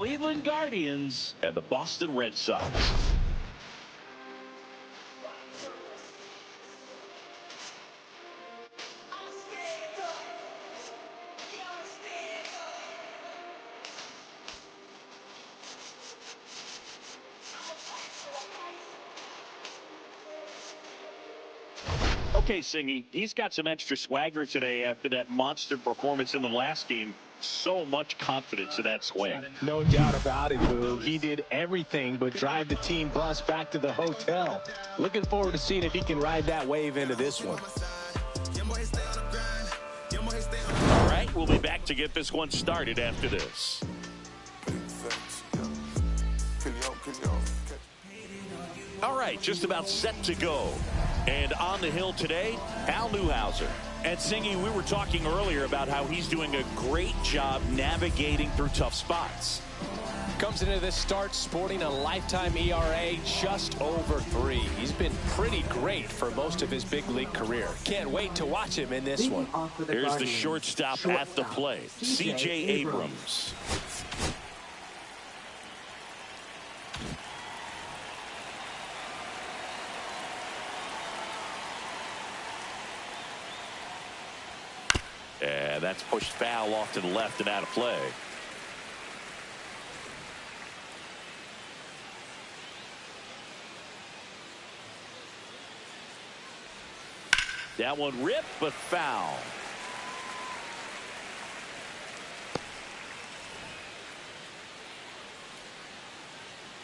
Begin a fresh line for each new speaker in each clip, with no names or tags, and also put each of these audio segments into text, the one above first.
Cleveland Guardians and the Boston Red Sox. Okay, Singy, he's got some extra swagger today after that monster performance in the last game. So much confidence in that swing.
No doubt about it, Boo. He did everything but drive the team bus back to the hotel. Looking forward to seeing if he can ride that wave into this one.
All right, we'll be back to get this one started after this. All right, just about set to go. And on the hill today, Al Newhouser. And Singy, we were talking earlier about how he's doing a great job navigating through tough spots.
Comes into this start sporting a lifetime ERA just over 3. He's been pretty great for most of his big league career. Can't wait to watch him in this one.
Here's the shortstop at the plate, C.J. Abrams. And that's pushed foul off to the left and out of play. That one ripped, but foul.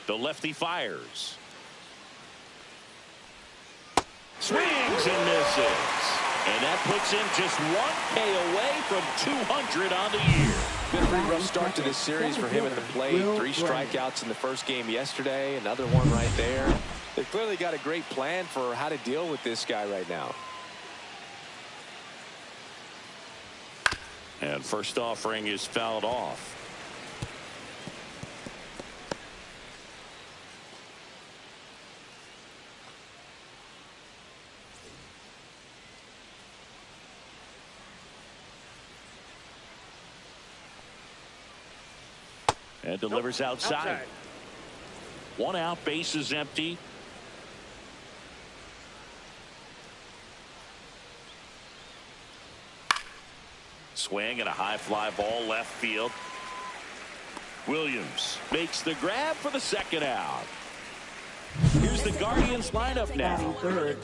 The lefty fires. Swings and misses. And that puts him just 1K away from 200 on the year.
Been a pretty rough start to this series for him at the plate. 3 strikeouts in the first game yesterday. Another one right there. They've clearly got a great plan for how to deal with this guy right now.
And first offering is fouled off. And delivers outside. 1 out, base is empty. Swing and a high fly ball left field. Williams makes the grab for the second out. Here's the Guardians lineup now.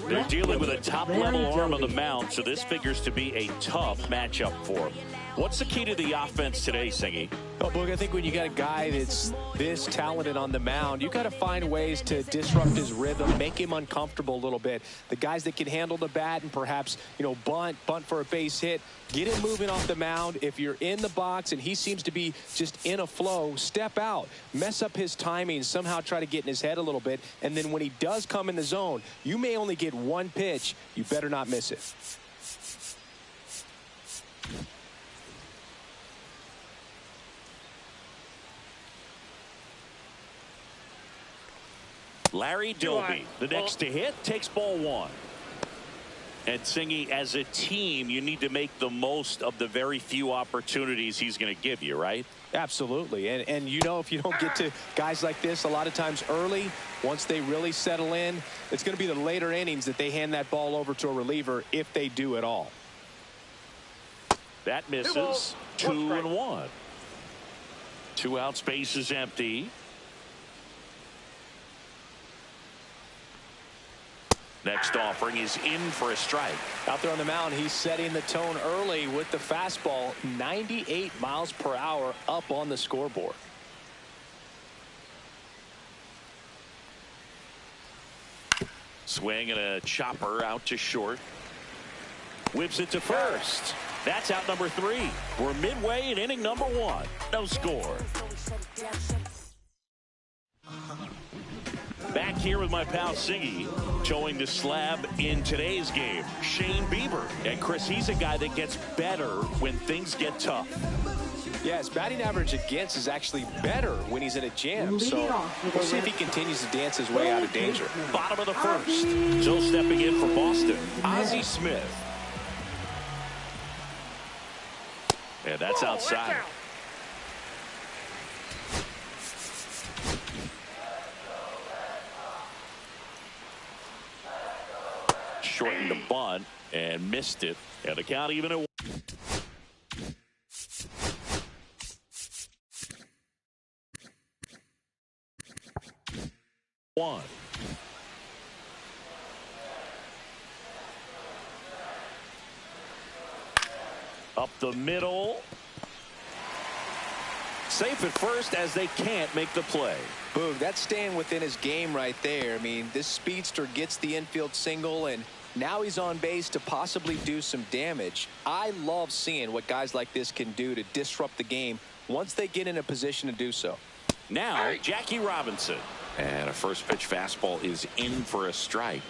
They're dealing with a top-level arm on the mound, so this figures to be a tough matchup for them. What's the key to the offense today, Singy?
Oh, Boog, I think when you got a guy that's this talented on the mound, you got to find ways to disrupt his rhythm, make him uncomfortable a little bit. The guys that can handle the bat and perhaps, bunt for a base hit, get him moving off the mound. If you're in the box and he seems to be just in a flow, step out, mess up his timing, somehow try to get in his head a little bit. And then when he does come in the zone, you may only get 1 pitch. You better not miss it.
Larry Doby, the next to hit, takes ball 1. And Singy, as a team, you need to make the most of the very few opportunities he's going to give you, right?
Absolutely. And if you don't get to guys like this a lot of times early, once they really settle in, it's going to be the later innings that they hand that ball over to a reliever, if they do at all.
That misses. 2-1. 2 out, space is empty. Next offering is in for a strike.
Out there on the mound, he's setting the tone early with the fastball, 98 miles per hour up on the scoreboard.
Swing and a chopper out to short. Whips it to first. That's out number 3. We're midway in inning number 1. No score. Back here with my pal Singy, showing the slab in today's game. Shane Bieber. And Chris, he's a guy that gets better when things get tough.
Yeah, his batting average against is actually better when he's in a jam. So we'll see if he continues to dance his way out of danger.
Bottom of the first. So stepping in for Boston, Ozzie Smith. And that's outside. shortened the bunt and missed it. And the count even at 1. Up the middle. Safe at first as they can't make the play.
Boog, that's staying within his game right there. I mean, this speedster gets the infield single, and now he's on base to possibly do some damage. I love seeing what guys like this can do to disrupt the game once they get in a position to do so.
Now, Jackie Robinson. And a first pitch fastball is in for a strike.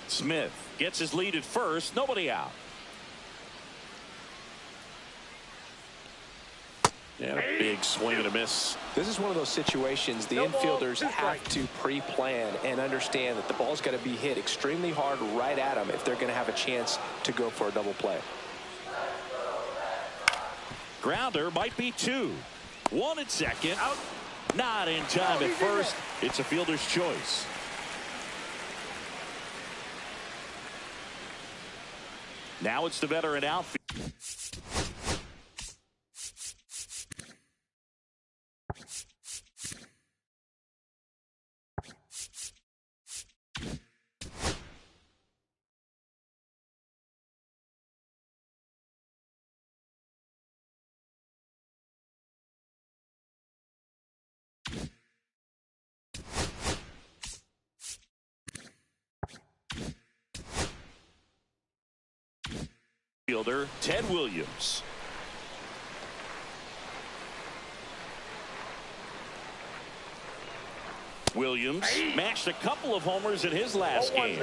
Smith gets his lead at first. Nobody out. And a big swing and a miss.
This is one of those situations the infielders have to pre-plan and understand that the ball's got to be hit extremely hard right at them if they're going to have a chance to go for a double play.
Grounder might be 2. 1 at second. Out. Not in time at first. It's a fielder's choice. Now it's the veteran outfield. Fielder Ted Williams. Williams matched a couple of homers in his last game.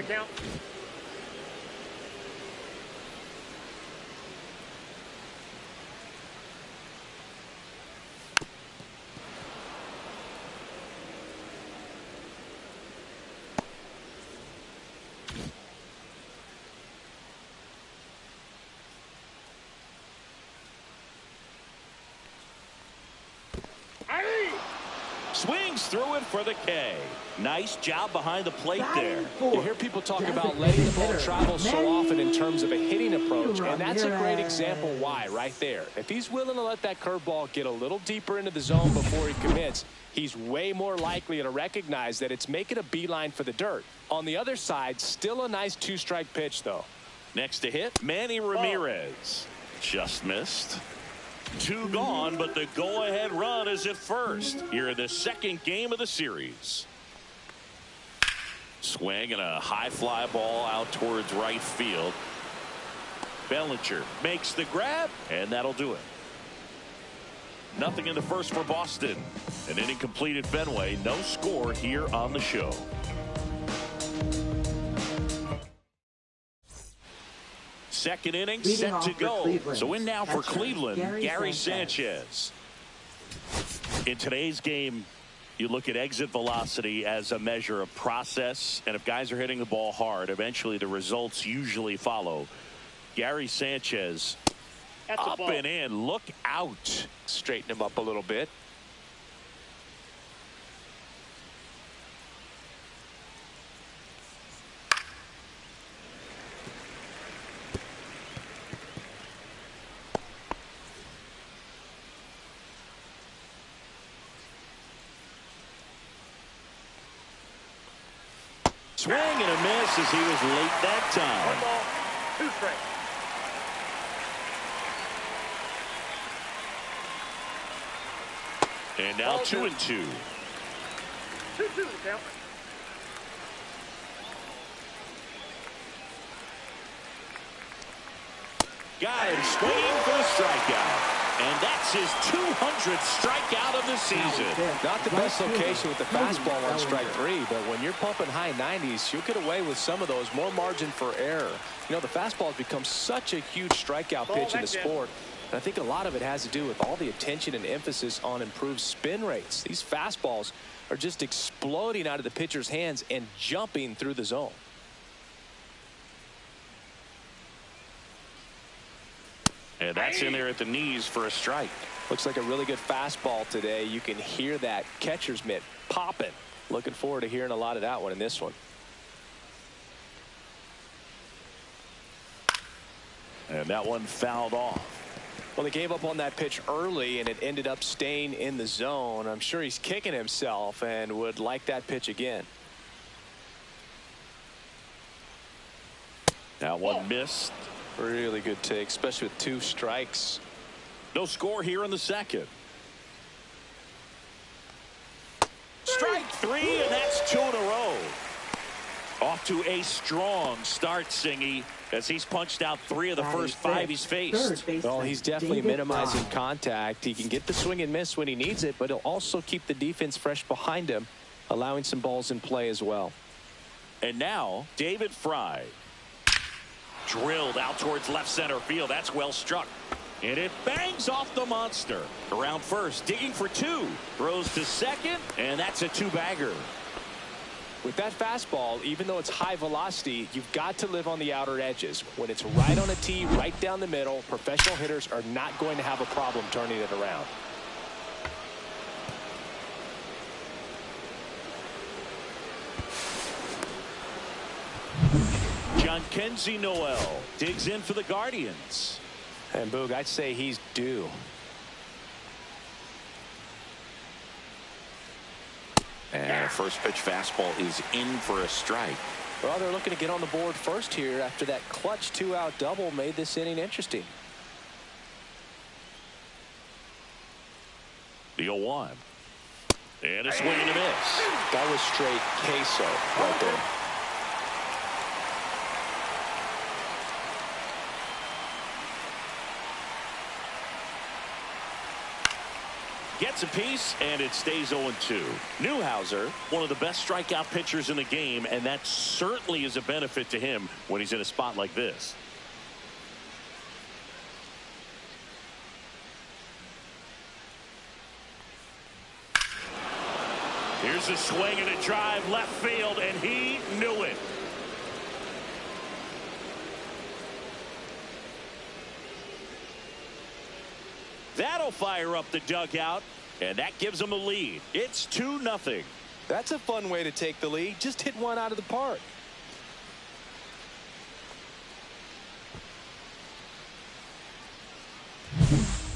Swings through it for the K. Nice job behind the plate there.
You hear people talk about letting the ball travel so often in terms of a hitting approach, and that's a great example why right there. If he's willing to let that curveball get a little deeper into the zone before he commits, he's way more likely to recognize that it's making a beeline for the dirt. On the other side, still a nice 2-strike pitch, though.
Next to hit, Manny Ramirez. Just missed. 2 gone, but the go-ahead run is at first here in the second game of the series. Swing and a high fly ball out towards right field. Bellinger makes the grab, and that'll do it. Nothing in the first for Boston. An inning complete at Fenway. No score here on the show. Second inning set to go. So in now for Cleveland, Gary Sanchez. In today's game, you look at exit velocity as a measure of process, and if guys are hitting the ball hard, eventually the results usually follow. Gary Sanchez up and in. Look out.
Straighten him up a little bit.
Swing and a miss as he was late that time.
1 ball, 2 strikes.
And now 2-2.
2-2 the count.
Got him swinging for the strikeout. And that's his 200th strikeout of the season.
Not the best location with the fastball on strike 3, but when you're pumping high 90s, you'll get away with some of those. More margin for error. You know, the fastball has become such a huge strikeout pitch in the sport. And I think a lot of it has to do with all the attention and emphasis on improved spin rates. These fastballs are just exploding out of the pitcher's hands and jumping through the zone.
And that's in there at the knees for a strike.
Looks like a really good fastball today. You can hear that catcher's mitt popping. Looking forward to hearing a lot of that one in this one.
And that one fouled off.
Well, they gave up on that pitch early, and it ended up staying in the zone. I'm sure he's kicking himself and would like that pitch again.
That one missed.
Really good take, especially with 2 strikes.
No score here in the second. Strike 3, and that's 2 in a row. Off to a strong start, Singy, as he's punched out 3 of the first 5 he's faced.
Well, he's definitely minimizing contact. He can get the swing and miss when he needs it, but he'll also keep the defense fresh behind him, allowing some balls in play as well.
And now, David Fry. Drilled out towards left center field. That's well struck. And it bangs off the monster. Around first, digging for 2. Throws to second, and that's a 2-bagger.
With that fastball, even though it's high velocity, you've got to live on the outer edges. When it's right on a tee, right down the middle, professional hitters are not going to have a problem turning it around.
Kenzie Noel digs in for the Guardians.
And Boog, I'd say he's due.
And a first pitch fastball is in for a strike.
Well, they're looking to get on the board first here after that clutch 2-out double made this inning interesting.
The 0-1. And a swing and a miss.
That was straight queso right there.
Gets a piece, and it stays 0-2. Newhouser, one of the best strikeout pitchers in the game, and that certainly is a benefit to him when he's in a spot like this. Here's a swing and a drive left field, and he knew it. That'll fire up the dugout, and that gives them a lead. It's 2-0.
That's a fun way to take the lead. Just hit one out of the park.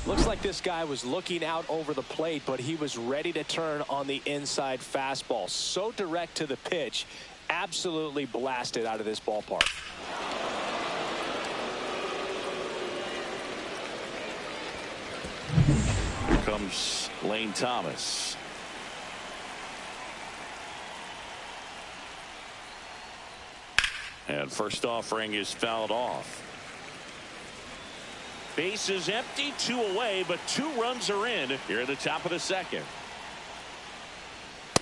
Looks like this guy was looking out over the plate, but he was ready to turn on the inside fastball. So direct to the pitch, absolutely blasted out of this ballpark.
Here comes Lane Thomas. And first offering is fouled off. Base is empty, 2 away, but 2 runs are in here at the top of the second.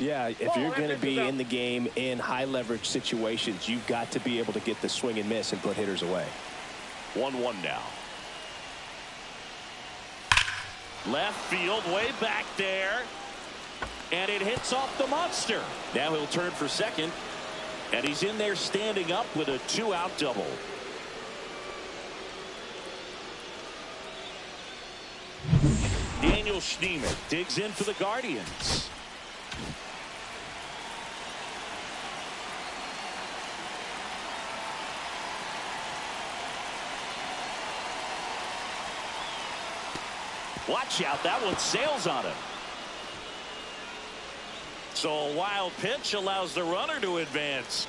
Yeah, if you're going to be in the game in high leverage situations, you've got to be able to get the swing and miss and put hitters away.
1-1 now. Left field, way back there. And it hits off the monster. Now he'll turn for second. And he's in there standing up with a 2-out double. Daniel Schneemann digs in for the Guardians. Watch out, that one sails on him. So a wild pitch allows the runner to advance.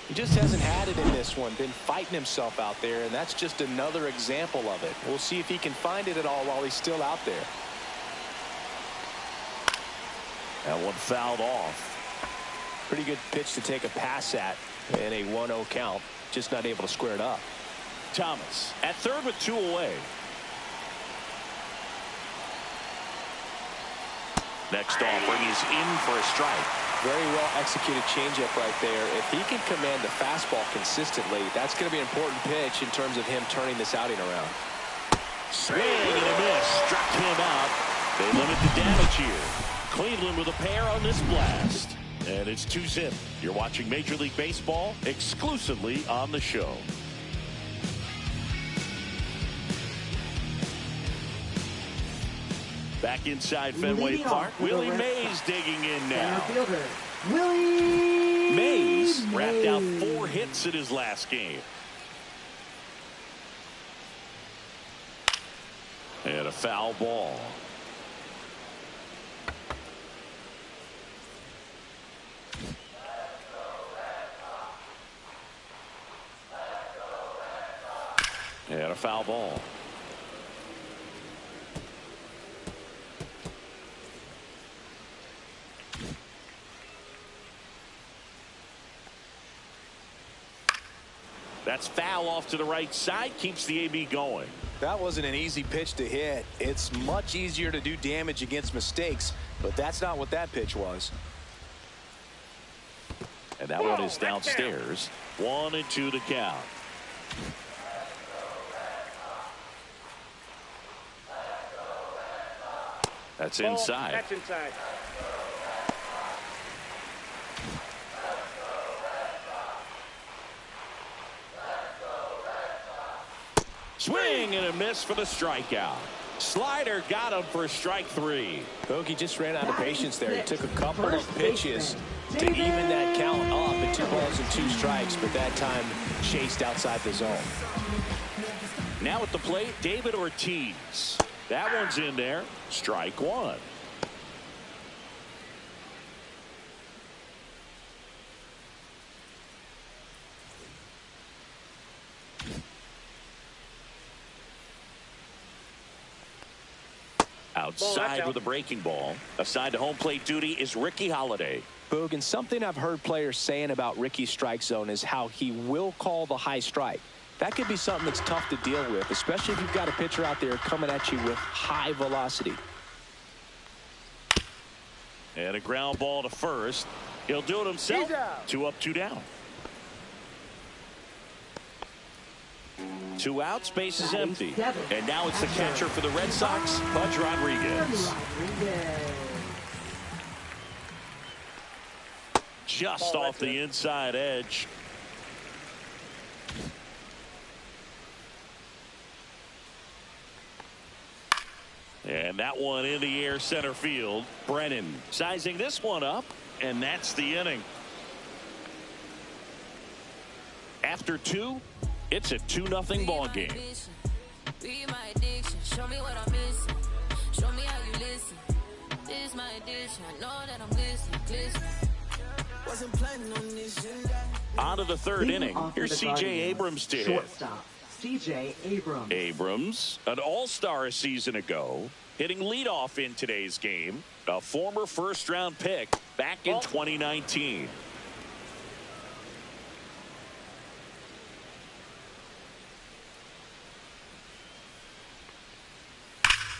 He just hasn't had it in this one, been fighting himself out there, and that's just another example of it. We'll see if he can find it at all while he's still out there.
That one fouled off.
Pretty good pitch to take a pass at in a 1-0 count, just not able to square it up.
Thomas at third with 2 away. Next offering is in for a strike.
Very well executed changeup right there. If he can command the fastball consistently, that's going to be an important pitch in terms of him turning this outing around.
Swing and a miss. Struck him out. They limit the damage here. Cleveland with a pair on this blast. And it's 2-0. You're watching Major League Baseball exclusively on the show. Back inside Fenway Park, Willie Mays digging in now.
Willie
Mays wrapped out 4 hits in his last game. And a foul ball. And a foul ball. That's foul off to the right side. Keeps the AB going.
That wasn't an easy pitch to hit. It's much easier to do damage against mistakes, but that's not what that pitch was.
And that one is downstairs. 1-2 to count. That's inside.
That's inside.
Swing and a miss for the strikeout. Slider got him for strike 3.
Bogey just ran out of patience there. He took a couple of pitches to even that count up at 2 balls and 2 strikes, but that time chased outside the zone.
Now at the plate, David Ortiz. That one's in there. Strike 1. Outside with a breaking ball. Assigned to home plate duty is Ricky Holiday.
Bogan, something I've heard players saying about Ricky's strike zone is how he will call the high strike. That could be something that's tough to deal with, especially if you've got a pitcher out there coming at you with high velocity.
And a ground ball to first. He'll do it himself. 2 up, 2 down. 2 outs, base is empty. And now it's the catcher for the Red Sox, Pudge Rodriguez. Just off the inside edge. And that one in the air center field. Brennan sizing this one up, and that's the inning. After 2, it's a 2-0 ball game.
Be my addiction. Show me what I'm missing. Show me how you listen. This is my addiction. I know that I'm listening. Wasn't planning on this.
On to the 3rd inning. Here's C.J. Abrams to hit.
Shortstop, C.J. Abrams.
Abrams, an all-star a season ago, hitting leadoff in today's game. A former first-round pick back in 2019.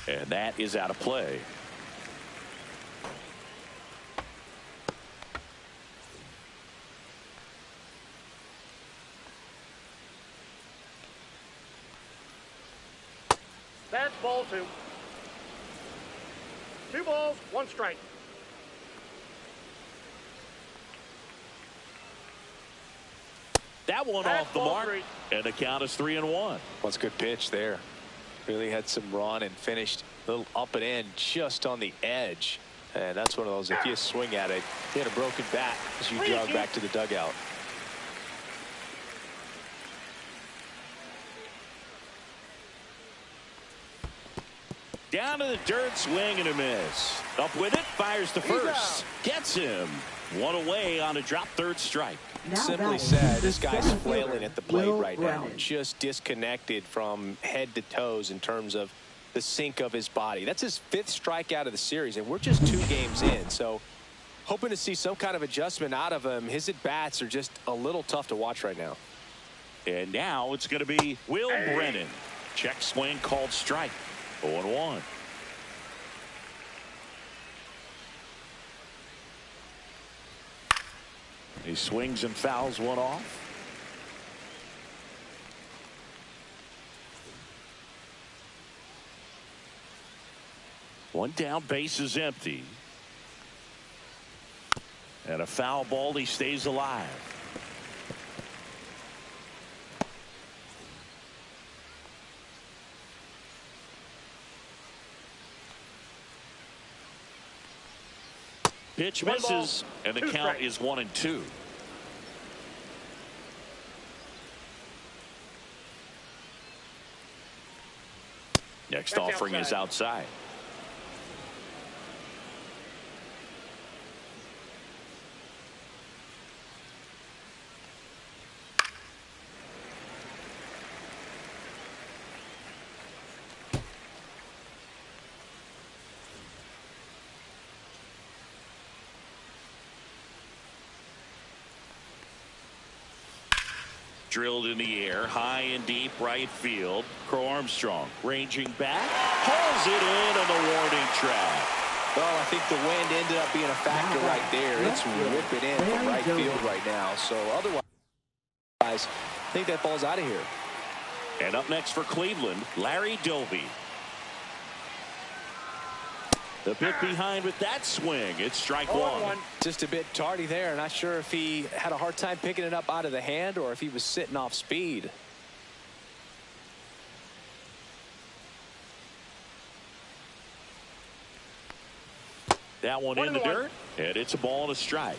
And that is out of play.
That's ball 2. 2 balls, 1 strike.
That one off the mark. 3. And the count is 3-1.
That's a good pitch there. Really had some run and finished a little up and in just on the edge. And that's one of those, if you swing at it, you had a broken bat as you jog back to the dugout.
Down to the dirt, swing and a miss. Up with it, fires to first. Gets him. 1 away on a drop 3rd strike.
Simply said, this guy's flailing at the plate right now. Just disconnected from head to toes in terms of the sink of his body. That's his 5th strikeout of the series, and we're just 2 games in. So hoping to see some kind of adjustment out of him. His at-bats are just a little tough to watch right now.
And now it's going to be Will Brennan. Check swing called strike. 0-1. He swings and fouls one off. One down, base is empty. And a foul ball, he stays alive. Pitch misses, and the count is 1-2. Next
That's
offering is outside. Drilled in the air, high and deep right field. Crow Armstrong ranging back, pulls it in on the warning track.
Well, I think the wind ended up being a factor right there. It's whipping in from right field right now. So otherwise, I think that ball's out of here.
And up next for Cleveland, Larry Doby. The bit behind with that swing. It's strike one.
Just a bit tardy there. Not sure if he had a hard time picking it up out of the hand or if he was sitting off speed.
That one in the dirt, and it's a ball and a strike.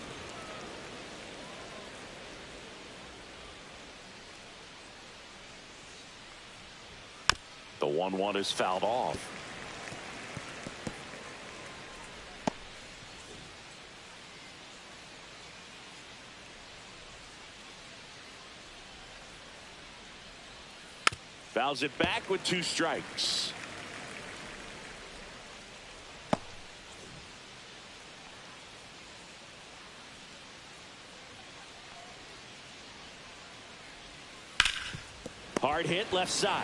The 1-1 is fouled off. Fouls it back with 2 strikes. Hard hit left side.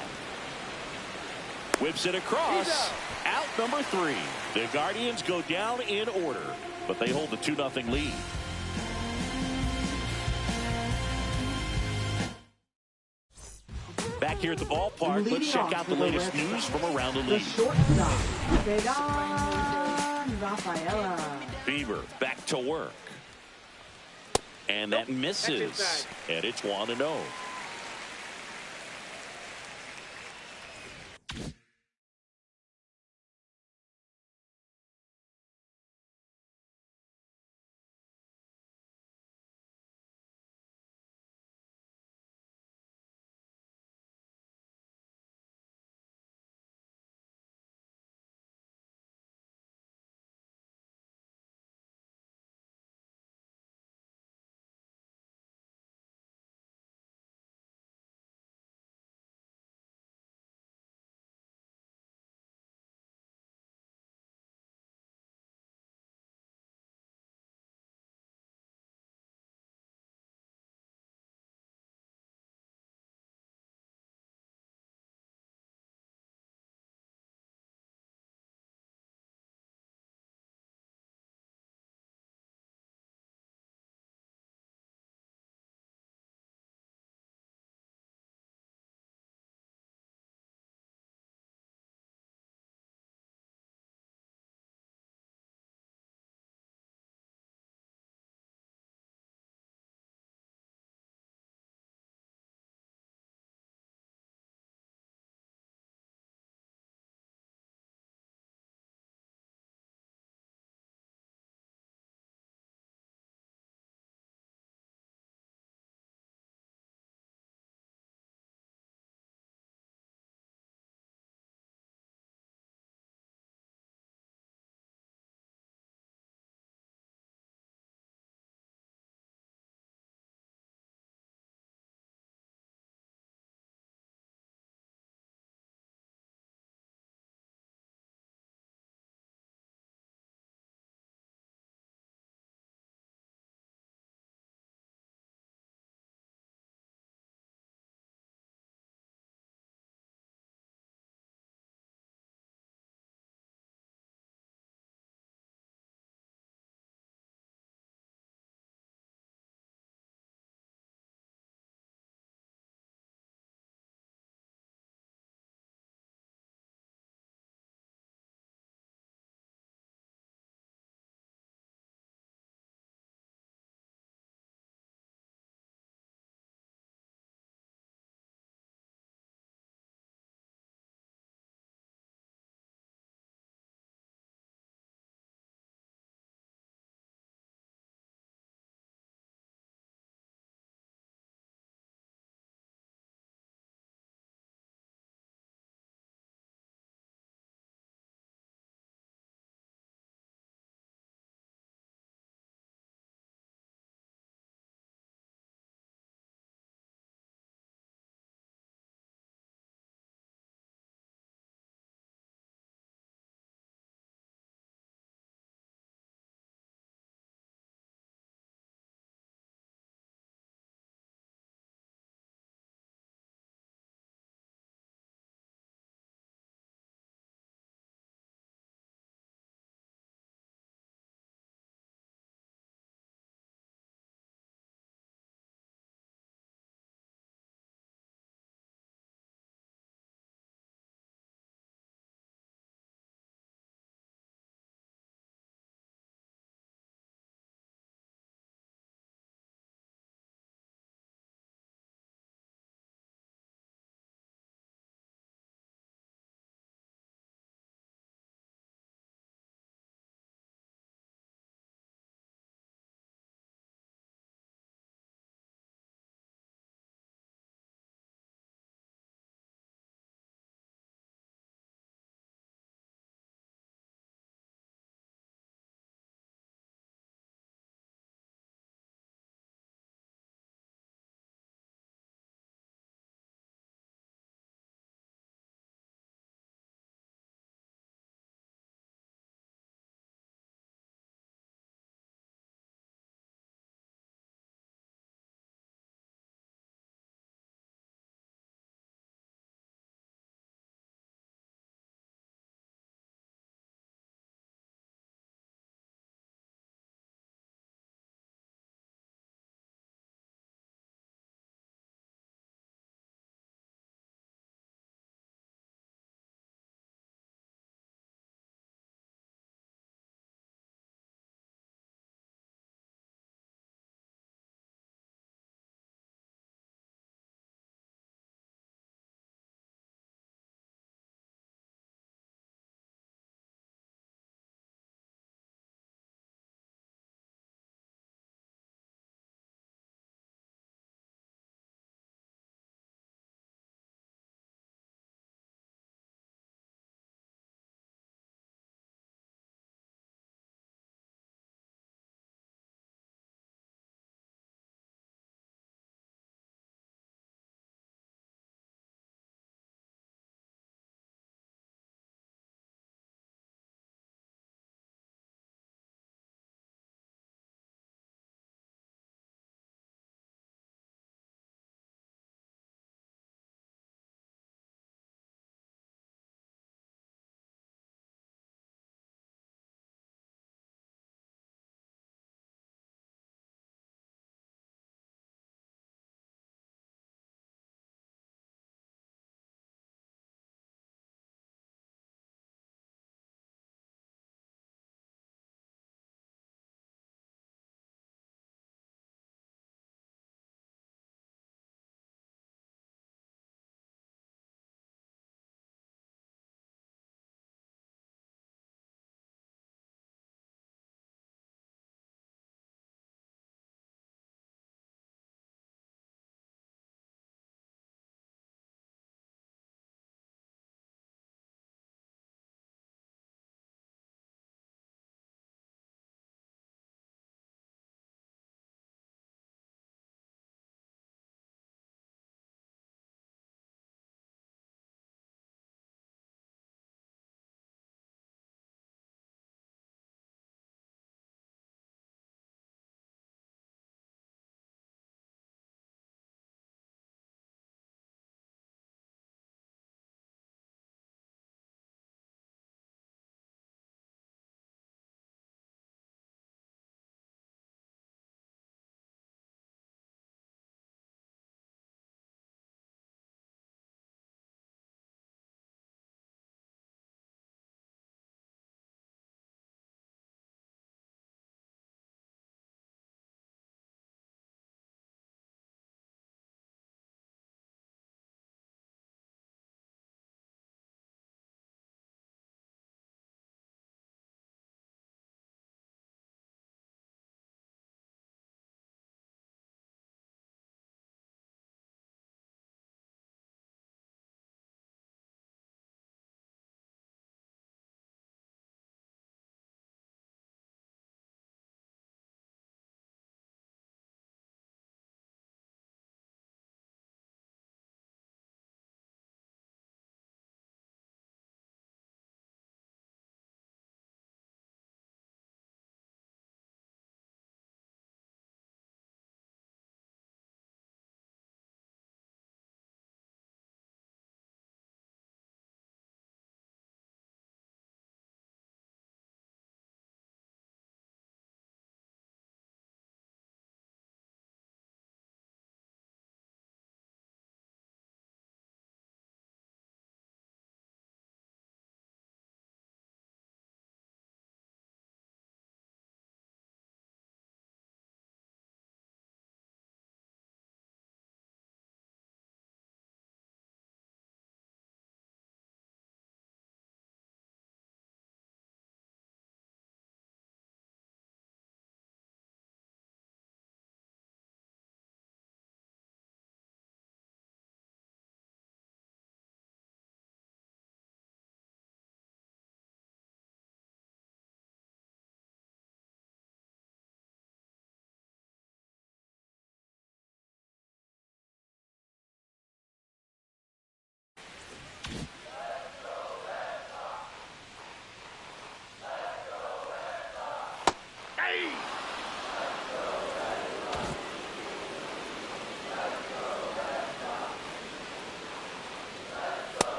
Whips it across. Out number 3. The Guardians go down in order, but they hold the 2-0 lead. Back here at the ballpark, let's check out the latest news from around the league. Bieber back to work. And that misses. And it's 1-0.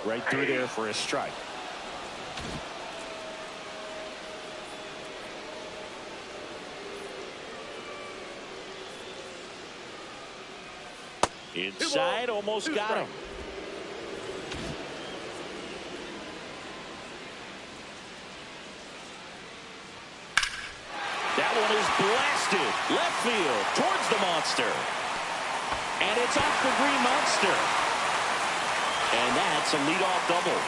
Right through there for a strike. Inside, almost got him. That one is blasted left field towards the monster. And it's off the green monster. And that's a leadoff double.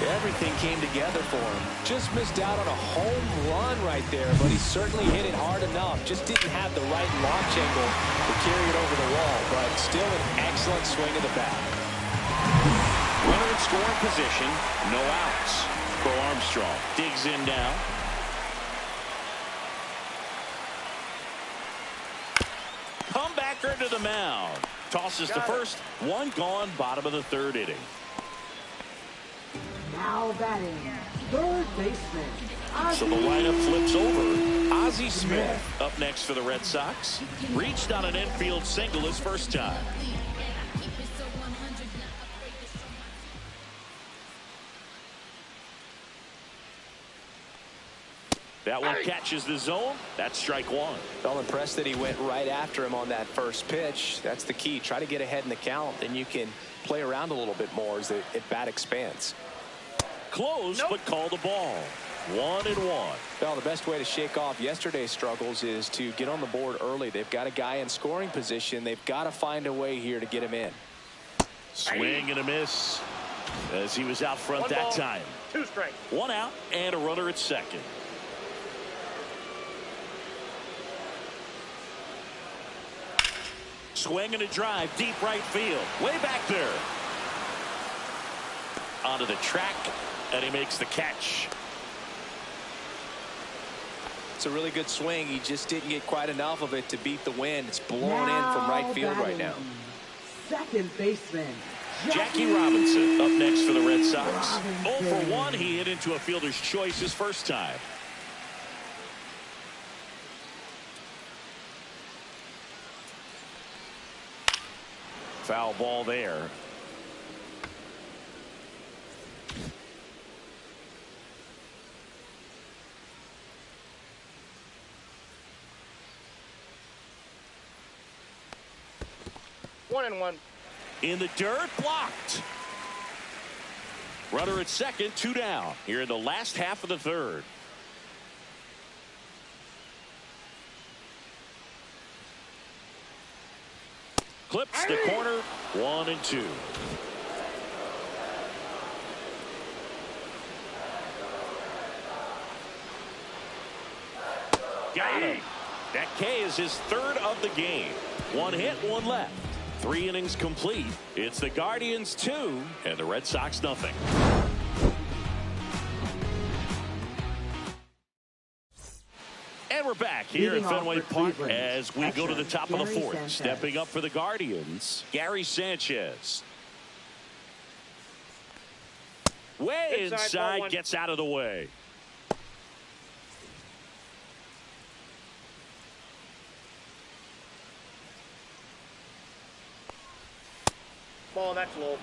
Everything came together for him. Just missed out on a home run right there, but he certainly hit it hard enough. Just didn't have the right launch angle to carry it over the wall, but still an excellent swing of the bat.
Runner in scoring position, no outs. Bo Armstrong digs in now. Comebacker to the mound. Tosses to first. One gone, bottom of the third inning.
Now batting, third baseman.
So the lineup flips over. Ozzie Smith up next for the Red Sox. Reached on an infield single his first time. That one catches the zone. That's strike one.
Felt impressed that he went right after him on that first pitch. That's the key. Try to get ahead in the count, then you can play around a little bit more as the at-bat expands.
Close, but call the ball. 1-1.
Well, the best way to shake off yesterday's struggles is to get on the board early. They've got a guy in scoring position. They've got to find a way here to get him in.
Swing and a miss as he was out front that time.
2 strikes.
1 out and a runner at second. Swing and a drive deep right field. Way back there. Onto the track, and he makes the catch.
It's a really good swing. He just didn't get quite enough of it to beat the wind. It's blown in from right field right now.
Second baseman,
Jackie Robinson up next for the Red Sox. 0 for 1. He hit into a fielder's choice his first time. Foul ball there.
1-1.
In the dirt, blocked. Runner at second, 2 down. Here in the last half of the third. Clips the corner, 1-2. Got him. That K is his third of the game. 1 hit, 1 left. 3 innings complete. It's the Guardians 2 and the Red Sox nothing. And we're back here at Fenway Park as we go to the top of the fourth. Stepping up for the Guardians, Gary Sanchez. Way inside, gets out of the way.
Ball, that's low.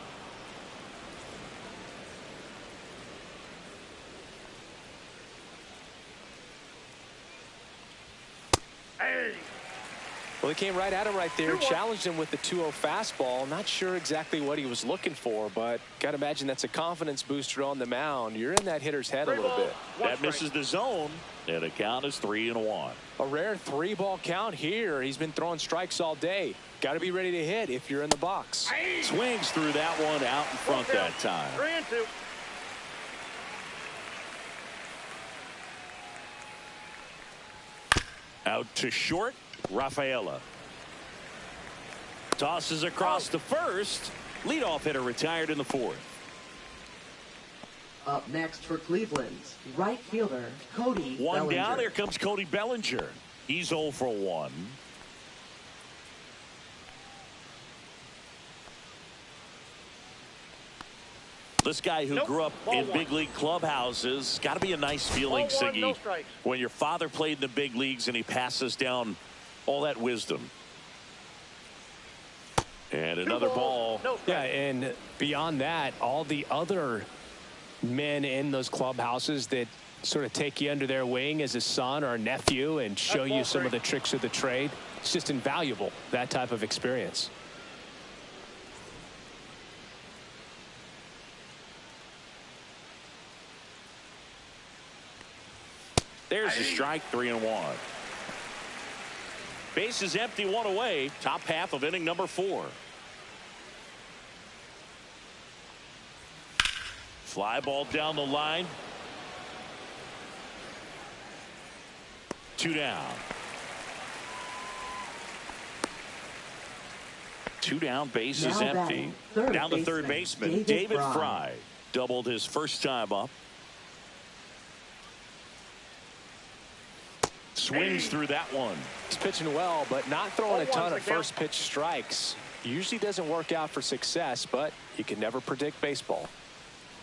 Hey.
Well, he came right at him right there, challenged him with the 2-0 fastball. Not sure exactly what he was looking for, but got to imagine that's a confidence booster on the mound. You're in that hitter's head a little bit.
That misses the zone, and the count is 3-1.
A rare 3-ball count here. He's been throwing strikes all day. Got to be ready to hit if you're in the box.
Swings through that one out in front that time.
3-2.
Out to short, Rafaela. Tosses across to first. Leadoff hitter retired in the fourth.
Up next for Cleveland, right fielder Cody
One
Bellinger.
down, here comes Cody Bellinger. He's 0 for 1. This guy who grew up in big league clubhouses, got to be a nice feeling, Siggy, when your father played in the big leagues and he passes down all that wisdom. And another ball.
No
Yeah,
strike.
and beyond that, all the other men in those clubhouses that sort of take you under their wing as a son or a nephew and show you some of the tricks of the trade. It's just invaluable, that type of experience.
There's the strike, 3-1. Base is empty, one away. Top half of inning number 4. Fly ball down the line. 2 down. 2 down, base is empty. Down to third baseman, David Fry. Doubled his first time up. Swings through that one.
He's pitching well, but not throwing a ton of first pitch strikes. Usually doesn't work out for success, but you can never predict baseball.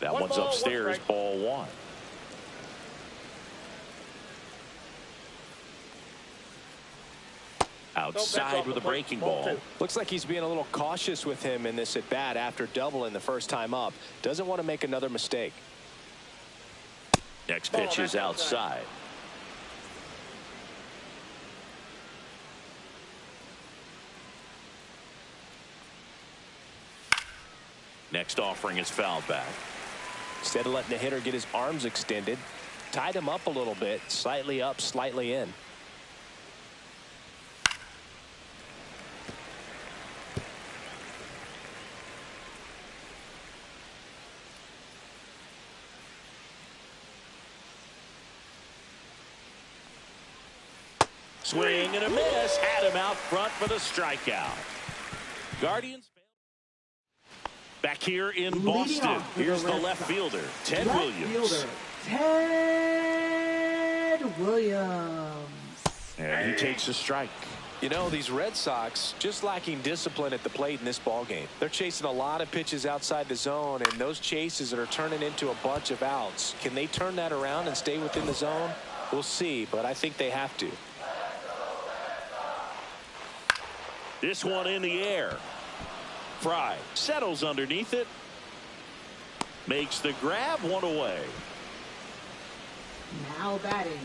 That one's upstairs, ball 1. Outside with a breaking ball.
Looks like he's being a little cautious with him in this at bat after doubling the first time up. Doesn't want to make another mistake.
Next pitch is outside. Next offering is fouled back.
Instead of letting the hitter get his arms extended, tied him up a little bit, slightly up, slightly in.
Swing and a miss. Had him out front for the strikeout. Guardians back here in Boston. Here's the left fielder, Ted Williams.
Ted Williams.
And he takes a strike.
You know, these Red Sox just lacking discipline at the plate in this ball game. They're chasing a lot of pitches outside the zone, and those chases are turning into a bunch of outs. Can they turn that around and stay within the zone? We'll see, but I think they have to.
This one in the air. Fry settles underneath it. Makes the grab, 1 away.
Now batting,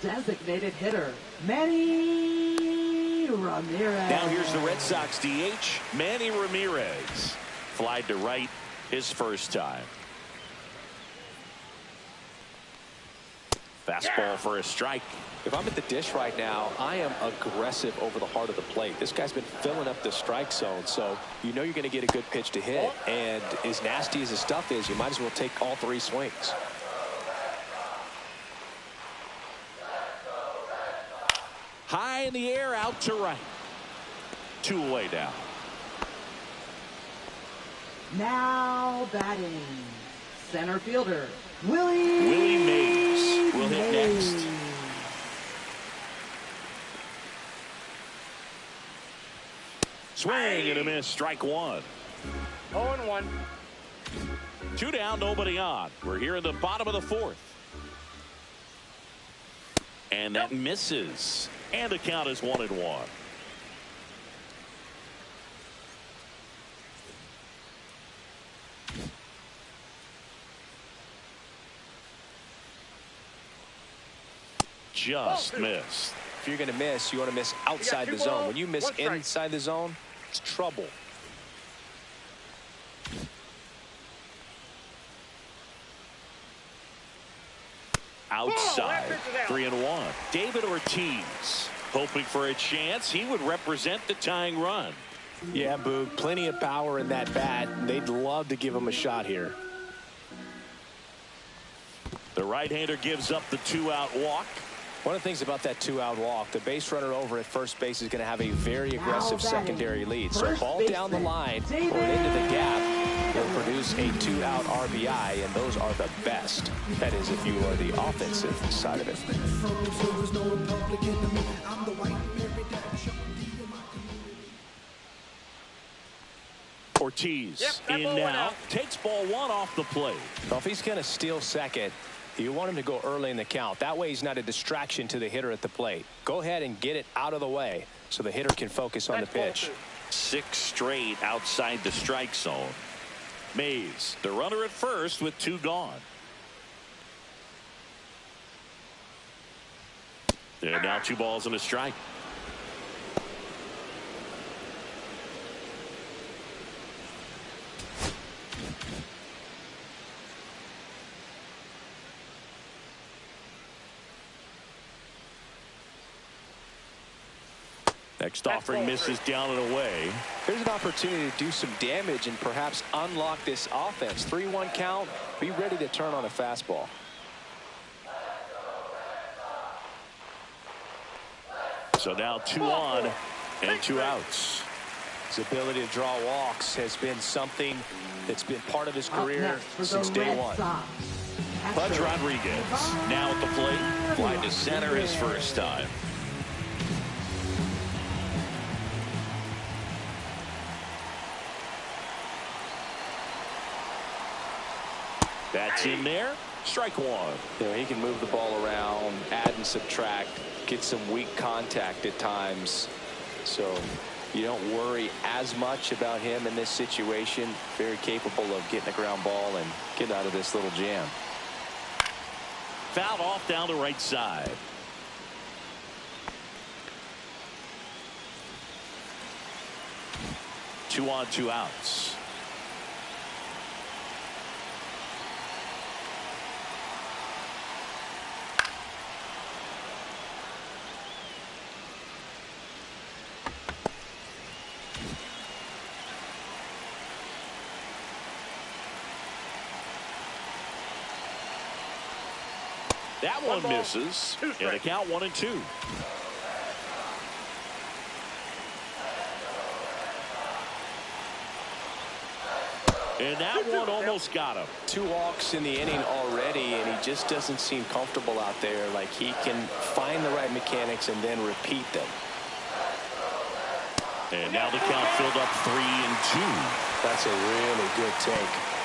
designated hitter, Manny Ramirez.
Now here's the Red Sox DH, Manny Ramirez. Flied to right his first time. Fastball for a strike.
If I'm at the dish right now, I am aggressive over the heart of the plate. This guy's been filling up the strike zone, so you know you're going to get a good pitch to hit. And as nasty as the stuff is, you might as well take all 3 swings.
High in the air, out to right. 2 away now.
Now batting, center fielder, Willie
Mays will hit next. Swing and a miss, strike 1.
0-1.
2 down, nobody on. We're here in the bottom of the 4th. And that misses. And the count is 1-1. Just missed.
If you're going to miss, you want to miss outside the zone. When you miss inside the zone, it's trouble.
Outside, 3-1. David Ortiz hoping for a chance. He would represent the tying run.
Yeah, Boog, plenty of power in that bat. They'd love to give him a shot here.
The right-hander gives up the 2-out walk.
One of the things about that 2-out walk, the base runner over at first base is going to have a very aggressive secondary lead. So ball down the line or into the gap will produce a 2-out RBI, and those are the best. That is, if you are the offensive side of it.
Ortiz in now, takes ball 1 off the plate.
Well, if he's going to steal second, you want him to go early in the count. That way he's not a distraction to the hitter at the plate. Go ahead and get it out of the way so the hitter can focus on the pitch.
6 straight outside the strike zone. Mays, the runner at first with 2 gone. And now 2 balls and a strike. Next offering misses down and away.
Here's an opportunity to do some damage and perhaps unlock this offense. 3-1 count. Be ready to turn on a fastball.
So now 2 on and 2 outs.
His ability to draw walks has been something that's been part of his career since day one.
Pudge Rodriguez now at the plate. Fly to center his first time. That's in there. Strike 1.
You know, he can move the ball around, add and subtract, get some weak contact at times. So you don't worry as much about him in this situation. Very capable of getting a ground ball and getting out of this little jam.
Fouled off down the right side. Two on, 2 outs. That one misses. And a count 1-2. And that one almost got him. 2 walks in the inning already, and he just doesn't seem comfortable out there. Like he can find the right mechanics and then repeat them. And now the count filled up 3-2.
That's a really good take.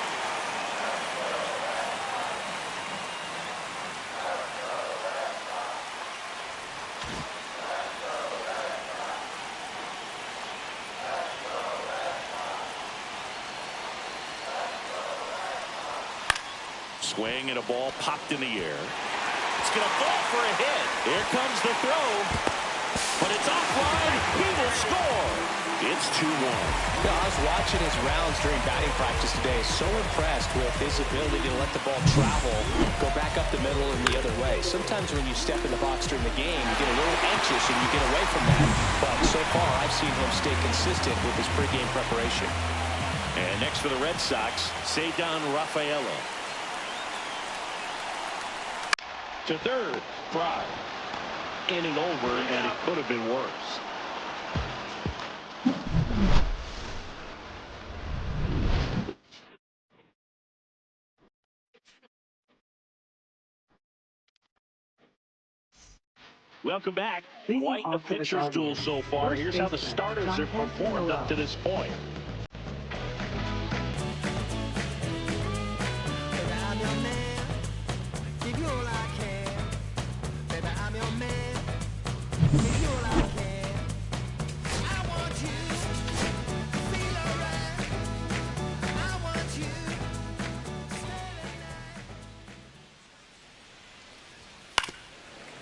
Swing and a ball popped in the air. It's going to fall for a hit. Here comes the throw. But it's offline. He will score. It's 2-1.
Yeah, I was watching his rounds during batting practice today. So impressed with his ability to let the ball travel, go back up the middle and the other way. Sometimes when you step in the box during the game, you get a little anxious and you get away from that. But so far, I've seen him stay consistent with his pregame preparation.
And next for the Red Sox, Cedar Rafaela. To third, Fry. Inning over, and it could have been worse. Welcome back. Quite a pitcher's duel so far. Here's how the starters have performed up to this point.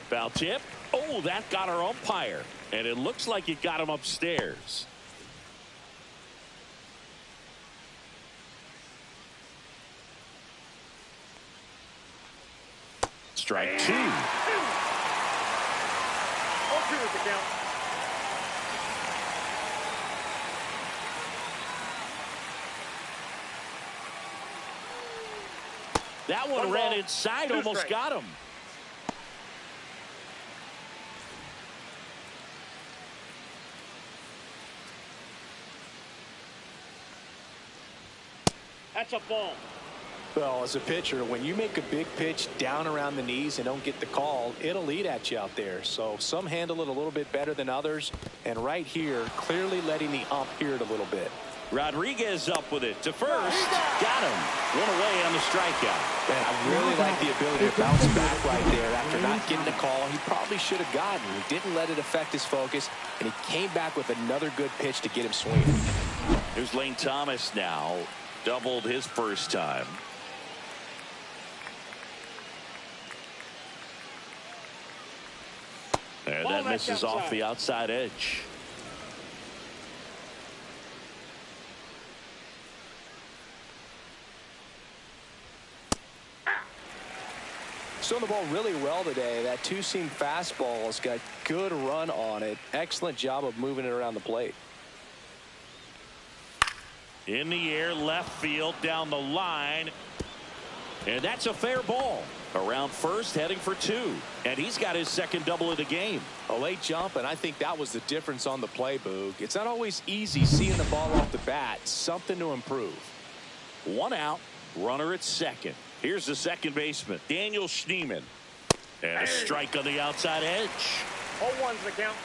Foul tip. Oh, that got our umpire. And it looks like it got him upstairs. Strike 2.
0-2 is the count.
That one ran inside, almost got him.
That's a ball.
Well, as a pitcher, when you make a big pitch down around the knees and don't get the call, it'll eat at you out there. So some handle it a little bit better than others. And right here, clearly letting the ump hear it a little bit.
Rodriguez up with it to first. Got him. One away on the strikeout.
Man, I really like the ability to bounce back right there after not getting the call. He probably should have gotten. He didn't let it affect his focus, and he came back with another good pitch to get him swinging.
Here's Lane Thomas now. Doubled his first time. And that misses off the outside edge.
Throwing the ball really well today. That two-seam fastball has got good run on it. Excellent job of moving it around the plate.
In the air, left field, down the line. And that's a fair ball. Around first, heading for two. And he's got his second double of the game.
A late jump, and I think that was the difference on the play, Boog. It's not always easy seeing the ball off the bat. Something to improve.
One out, runner at second. Here's the second baseman, Daniel Schneemann. And a strike on the outside edge.
0-1's the count.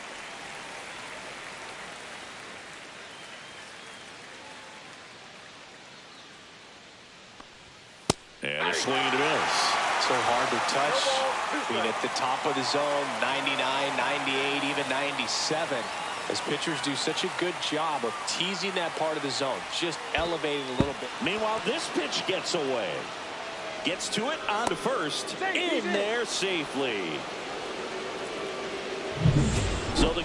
And a swing and a miss.
So hard to touch. Being at the top of the zone, 99, 98, even 97. As pitchers do such a good job of teasing that part of the zone, just elevating a little bit.
Meanwhile, this pitch gets away. Gets to it, on to first, in there safely. So the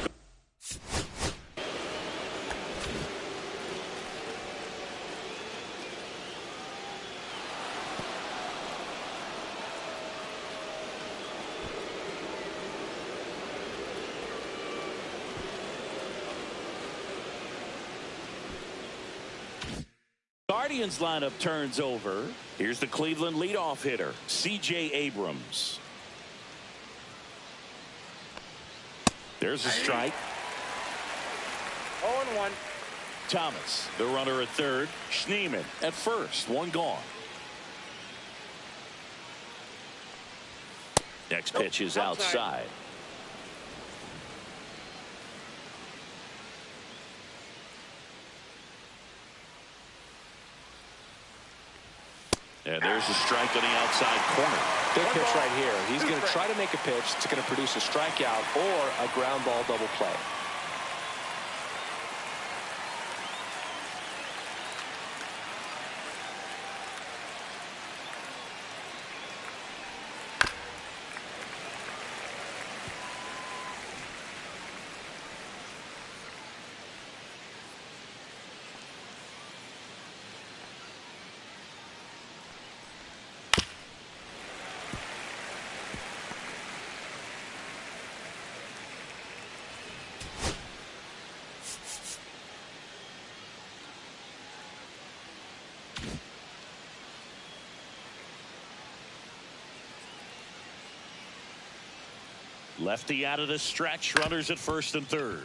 Guardians lineup turns over. Here's the Cleveland leadoff hitter, C.J. Abrams. There's a strike.
0-1.
Thomas, the runner at third. Schneemann at first. One gone. Next pitch is outside. And there's a strike on the outside corner.
Big pitch right here. He's going to try to make a pitch that's going to produce a strikeout or a ground ball double play.
Lefty out of the stretch. Runners at first and third.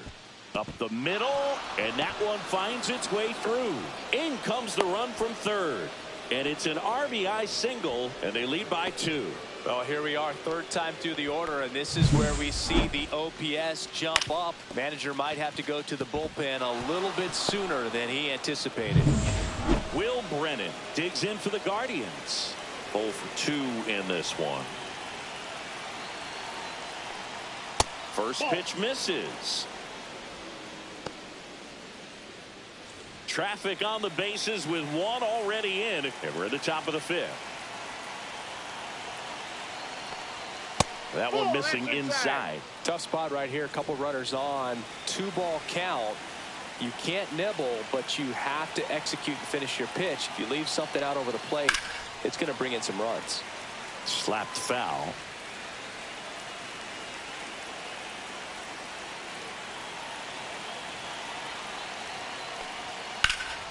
Up the middle, and that one finds its way through. In comes the run from third. And it's an RBI single, and they lead by 2.
Well, here we are, third time through the order, and this is where we see the OPS jump up. Manager might have to go to the bullpen a little bit sooner than he anticipated.
Will Brennan digs in for the Guardians. 0 for 2 in this one. First pitch misses. Traffic on the bases with one already in, and we're at the top of the 5th. That one missing inside.
Tough spot right here. A couple runners on. 2-ball count. You can't nibble, but you have to execute and finish your pitch. If you leave something out over the plate, it's going to bring in some runs.
Slapped foul.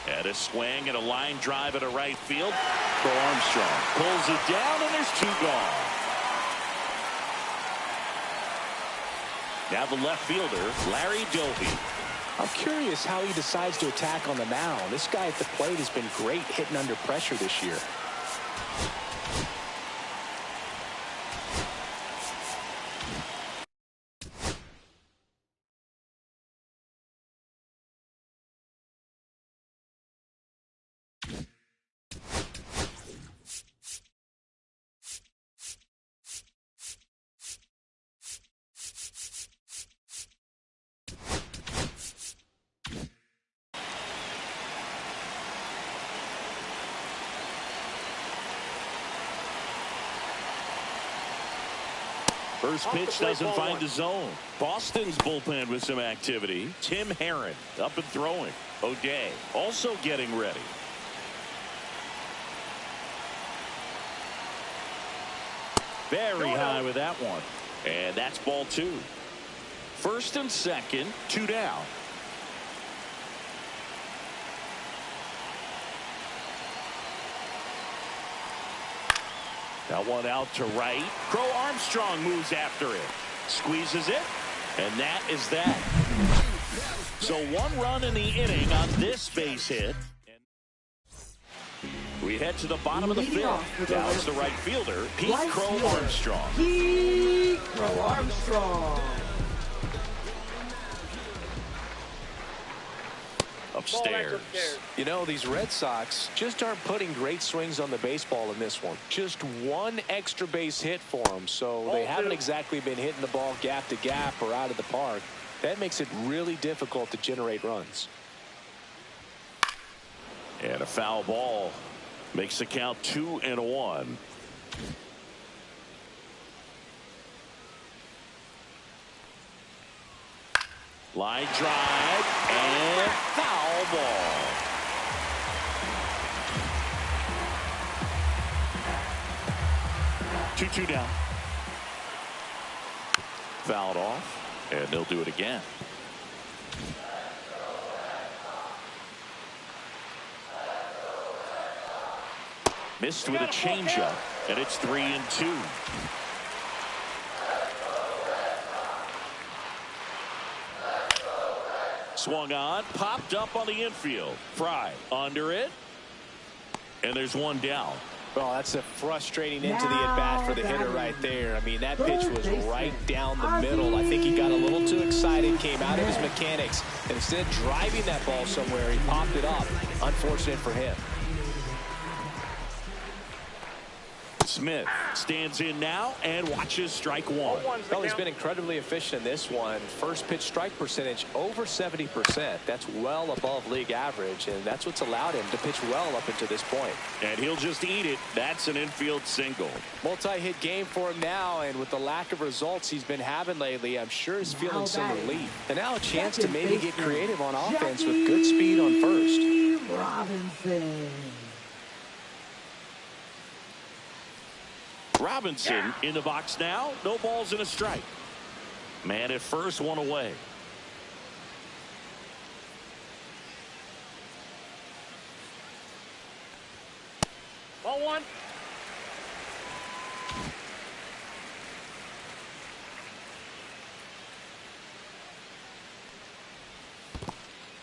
And a swing and a line drive at a right field for Armstrong. Pulls it down, and there's 2 gone. Now the left fielder, Larry Doby.
I'm curious how he decides to attack on the mound. This guy at the plate has been great hitting under pressure this year.
First pitch doesn't find the zone. Boston's bullpen with some activity. Tim Herron up and throwing. O'Day also getting ready. Very high with that one. And that's ball 2. First and second, 2 down. That one out to right. Crow Armstrong moves after it. Squeezes it. And that is that. So 1 run in the inning on this base hit. We head to the bottom of the 5th. Now it's the right fielder, Pete Crow Armstrong.
Pete Crow Armstrong.
Upstairs.
You know, these Red Sox just aren't putting great swings on the baseball in this one. Just 1 extra base hit for them, so they haven't exactly been hitting the ball gap to gap or out of the park. That makes it really difficult to generate runs.
And a foul ball makes the count 2-1. Line drive and foul ball. Two down. Fouled off, and they'll do it again. Missed with a changeup, and it's 3-2. Swung on, popped up on the infield. Fry under it, and there's 1 down.
Well, that's a frustrating into the at-bat for the hitter right there. I mean, that pitch was right down the middle. I think he got a little too excited, came out of his mechanics, and instead of driving that ball somewhere, he popped it up. Unfortunate for him.
Smith stands in now and watches strike 1.
Well, he's been incredibly efficient in this one. First pitch strike percentage over 70%. That's well above league average, and that's what's allowed him to pitch well up until this point.
And he'll just eat it. That's an infield single.
Multi-hit game for him now, and with the lack of results he's been having lately, I'm sure he's feeling some relief. And now a chance to maybe get creative on offense with good speed on first.
Robinson in the box now. No balls and a strike. Man at first, 1 away.
Ball 1.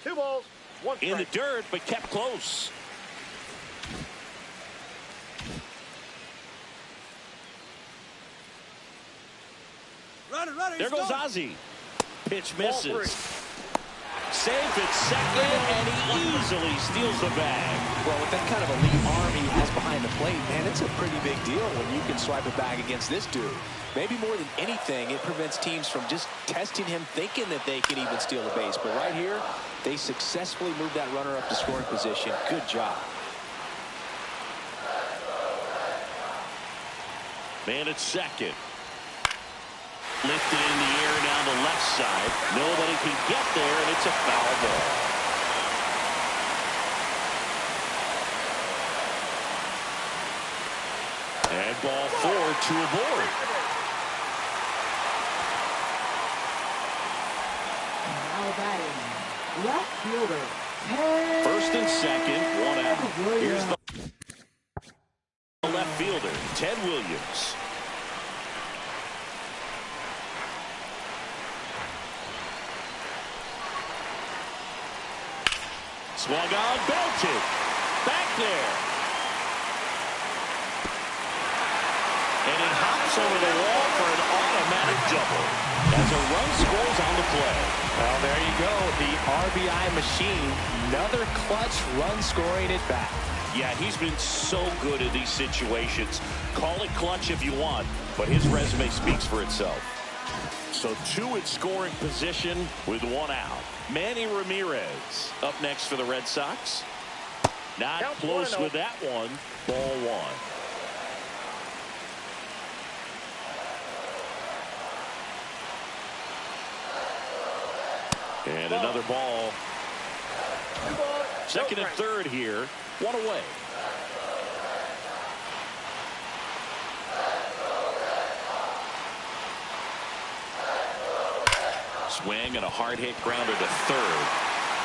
Two balls, 1 strike.
In the dirt, but kept close. There goes Ozzie. Pitch misses. Safe at second, and he easily steals the bag.
Well, with that kind of elite arm he has behind the plate, man, it's a pretty big deal when you can swipe a bag against this dude. Maybe more than anything, it prevents teams from just testing him, thinking that they can even steal the base. But right here, they successfully moved that runner up to scoring position. Good job.
Man at second. Lifted in the air down the left side. Nobody can get there, and it's a foul ball. And ball 4, 2 aboard.
Now batting, left fielder.
First and second, 1 out. Here's the left fielder, Ted Williams. Swung on, belted. Back there. And it hops over the wall for an automatic double. As a run scores on the play.
Well, there you go. The RBI machine. Another clutch run scoring at bat.
Yeah, he's been so good in these situations. Call it clutch if you want, but his resume speaks for itself. So 2 at scoring position with 1 out. Manny Ramirez up next for the Red Sox. Not close with that one. Ball 1. And another ball. Second and third here. One away. Swing and a hard hit grounder to third.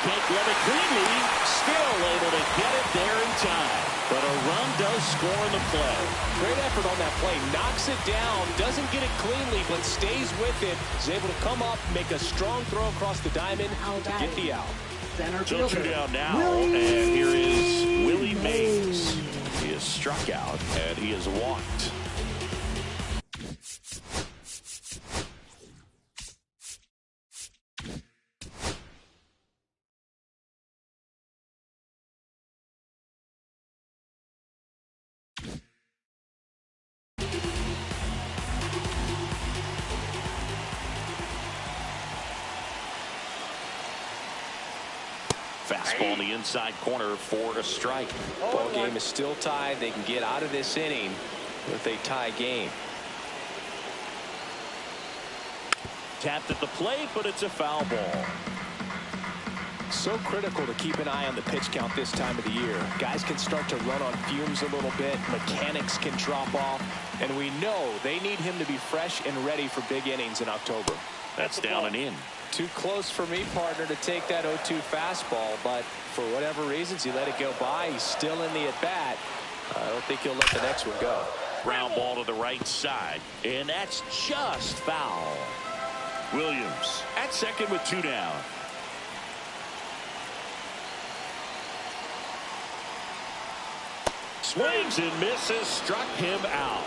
Can't glove it cleanly. Still able to get it there in time. But a run does score in the play.
Great effort on that play. Knocks it down. Doesn't get it cleanly, but stays with it. Is able to come up, make a strong throw across the diamond to get the out.
So two down now, and here is Willie Mays. He is struck out, and he is walked. Fastball in the inside corner for a strike.
Ball game is still tied. They can get out of this inning with a tie game.
Tapped at the plate, but it's a foul ball.
So critical to keep an eye on the pitch count this time of the year. Guys can start to run on fumes a little bit. Mechanics can drop off. And we know they need him to be fresh and ready for big innings in October.
That's down and in.
Too close for me, partner, to take that 0-2 fastball, but for whatever reasons, he let it go by. He's still in the at-bat. I don't think he'll let the next one go.
Ground ball to the right side, and that's just foul. Williams at second with two down. Swings and misses, struck him out.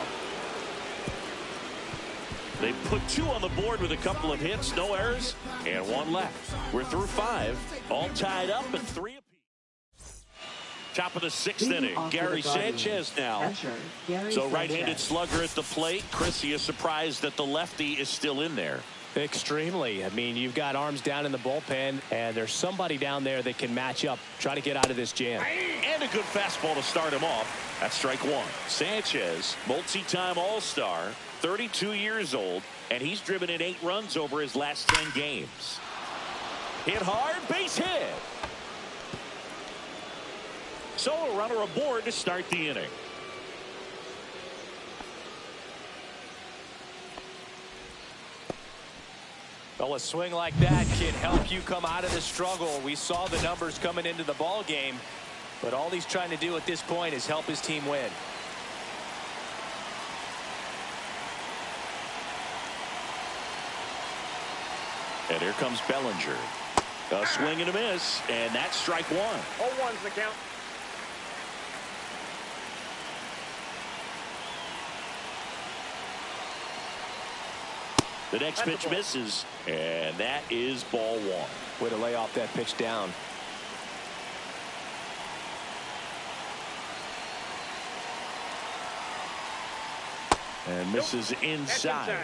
They put two on the board with a couple of hits, no errors, and one left. We're through five, all tied up at 3 apiece. Top of the sixth inning, Gary Sanchez now. So right-handed slugger at the plate. Chris, he is surprised that the lefty is still in there.
Extremely. I mean, you've got arms down in the bullpen, and there's somebody down there that can match up, try to get out of this jam.
And a good fastball to start him off. That's strike one. Sanchez, multi-time All-Star, 32 years old, and he's driven in 8 runs over his last 10 games. Hit hard, base hit. So a runner aboard to start the inning.
Well, a swing like that can help you come out of the struggle. We saw the numbers coming into the ball game, but all he's trying to do at this point is help his team win.
And here comes Bellinger. A swing and a miss, and that's strike one.
0-1's the count.
The next pitch misses, and that is ball one.
Way to lay off that pitch down.
And misses inside.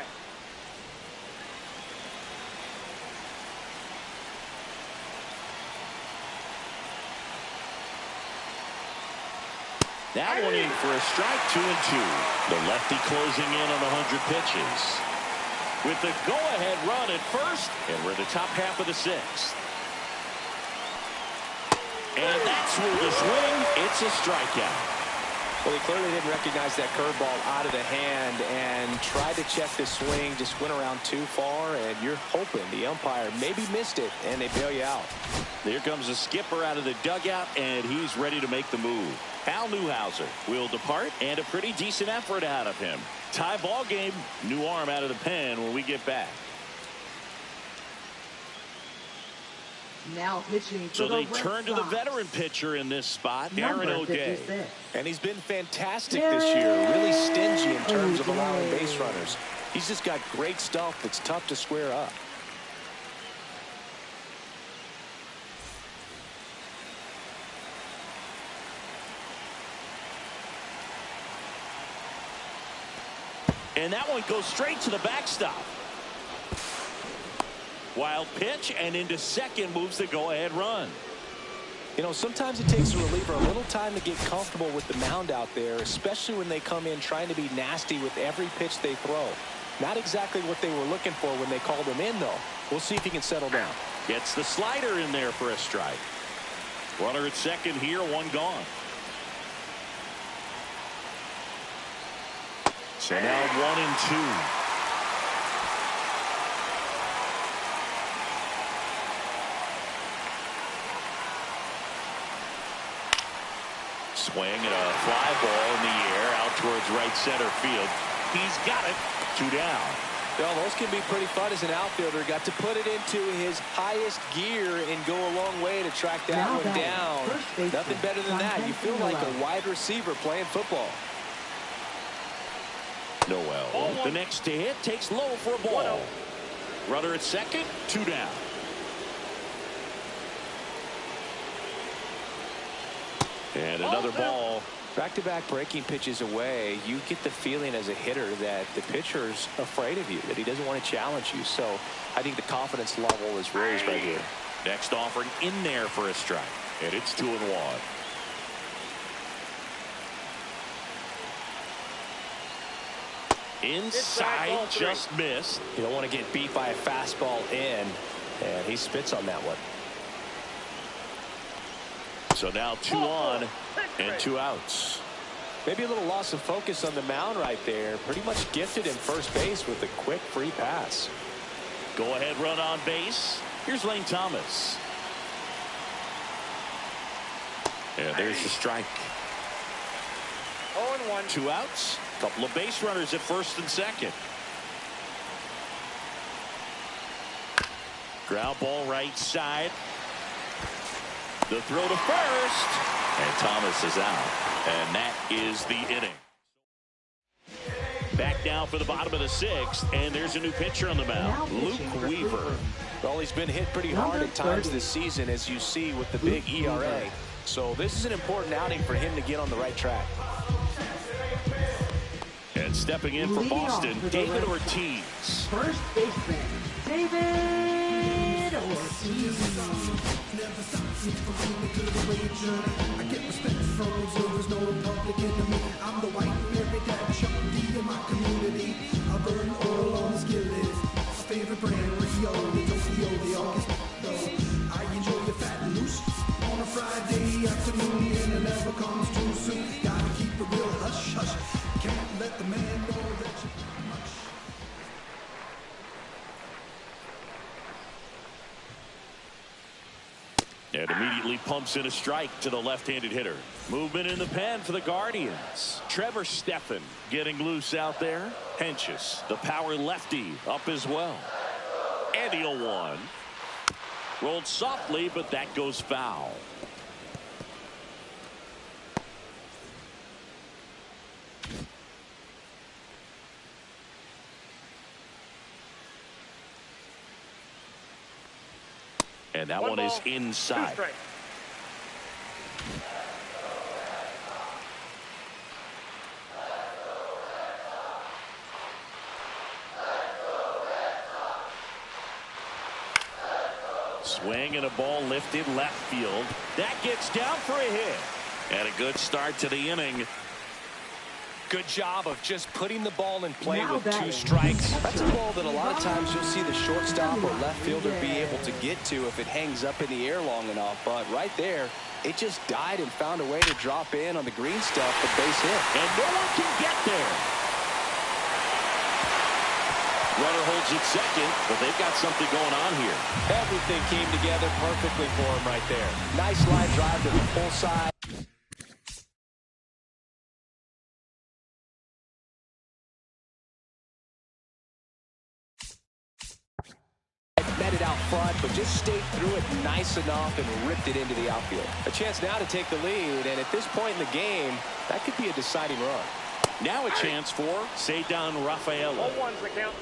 That one in for a strike, 2-2. The lefty closing in on 100 pitches. With the go-ahead run at first, and we're in the top half of the sixth. And that's through the swing. It's a strikeout.
Well, he clearly didn't recognize that curveball out of the hand and tried to check the swing, just went around too far, and you're hoping the umpire maybe missed it, and they bail you out.
Here comes the skipper out of the dugout, and he's ready to make the move. Hal Newhouser will depart, and a pretty decent effort out of him. Tie ball game, new arm out of the pen when we get back.
Now pitching
so they turn to the veteran pitcher in this spot, Aaron O'Day.
And he's been fantastic this year, really stingy in terms of allowing base runners. He's just got great stuff that's tough to square up.
And that one goes straight to the backstop. Wild pitch, and into second moves the go-ahead run.
You know, sometimes it takes a reliever a little time to get comfortable with the mound out there, especially when they come in trying to be nasty with every pitch they throw. Not exactly what they were looking for when they called him in, though. We'll see if he can settle down.
Gets the slider in there for a strike. Runner at second here, one gone. So now 1-2. Swing and a fly ball in the air out towards right center field. He's got it. 2 down.
Well, those can be pretty fun as an outfielder. Got to put it into his highest gear and go a long way to track that one down. Nothing better than that. You feel like a wide receiver playing football.
Noel, the next to hit, takes low for a ball. Runner at second, 2 down. And another ball.
Back-to-back breaking pitches away, you get the feeling as a hitter that the pitcher's afraid of you, that he doesn't want to challenge you. So I think the confidence level is raised right here.
Next offering in there for a strike. And it's 2-1. Inside, just missed.
You don't want to get beat by a fastball in, and he spits on that one.
So now 2 on and 2 outs.
Maybe a little loss of focus on the mound right there. Pretty much gifted in first base with a quick free pass.
Go ahead run on base. Here's Lane Thomas. And there's the strike.
0-1.
2 outs. Couple of base runners at first and second. Ground ball right side. The throw to first. And Thomas is out. And that is the inning. Back now for the bottom of the 6th. And there's a new pitcher on the mound. Luke Weaver.
Well, he's been hit pretty hard at times this season, as you see with the big ERA. So this is an important outing for him to get on the right track.
And stepping in for Boston, David Ortiz.
First baseman, David Ortiz.
I get respect from observers, no public enemy. I'm the white every dad Chuck D in my community. I burn oil on the skillet. My favorite brand, Rio, Tokyo, the August. I enjoy your fat and loose on a Friday afternoon, and it never comes too soon. Gotta keep it real hush hush. Can't let the man know that you much.
And immediately pumps in a strike to the left-handed hitter. Movement in the pen for the Guardians. Trevor Stephan getting loose out there. Henches, the power lefty, up as well. And the 0-1. Rolled softly, but that goes foul. And that one is inside. Swing and a ball lifted left field. That gets down for a hit. And a good start to the inning.
Good job of just putting the ball in play with 2 strikes. That's a ball that a lot of times you'll see the shortstop or left fielder be able to get to if it hangs up in the air long enough. But right there, it just died and found a way to drop in on the green stuff for base hit.
And no one can get there. Runner holds it second, but they've got something going on here.
Everything came together perfectly for him right there. Nice line drive to the full side. Met it out front, but just stayed through it nice enough and ripped it into the outfield. A chance now to take the lead, and at this point in the game, that could be a deciding run.
Now a chance for Ceddanne Rafaela.
0-1's the count.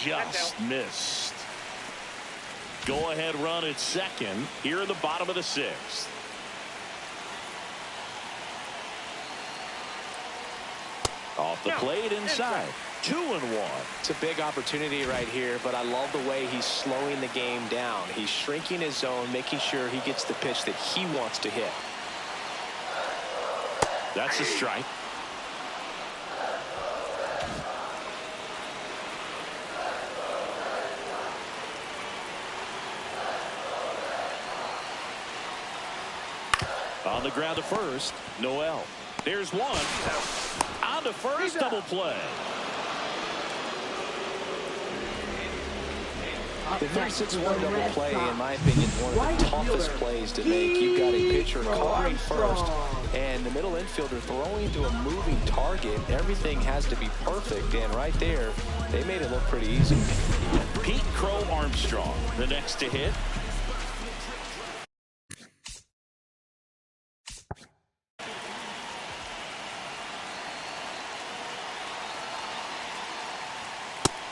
Just missed. Go ahead run at second here in the bottom of the 6th. Off the plate inside. 2-1.
It's a big opportunity right here, but I love the way he's slowing the game down. He's shrinking his zone, making sure he gets the pitch that he wants to hit.
That's a strike. On the ground to first, Noel. There's one. On to first, double play.
The 3-6-1 double play, in my opinion, one of the toughest plays to make. You've got a pitcher covering first, and the middle infielder throwing to a moving target. Everything has to be perfect, and right there, they made it look pretty easy.
Pete Crow Armstrong, the next to hit.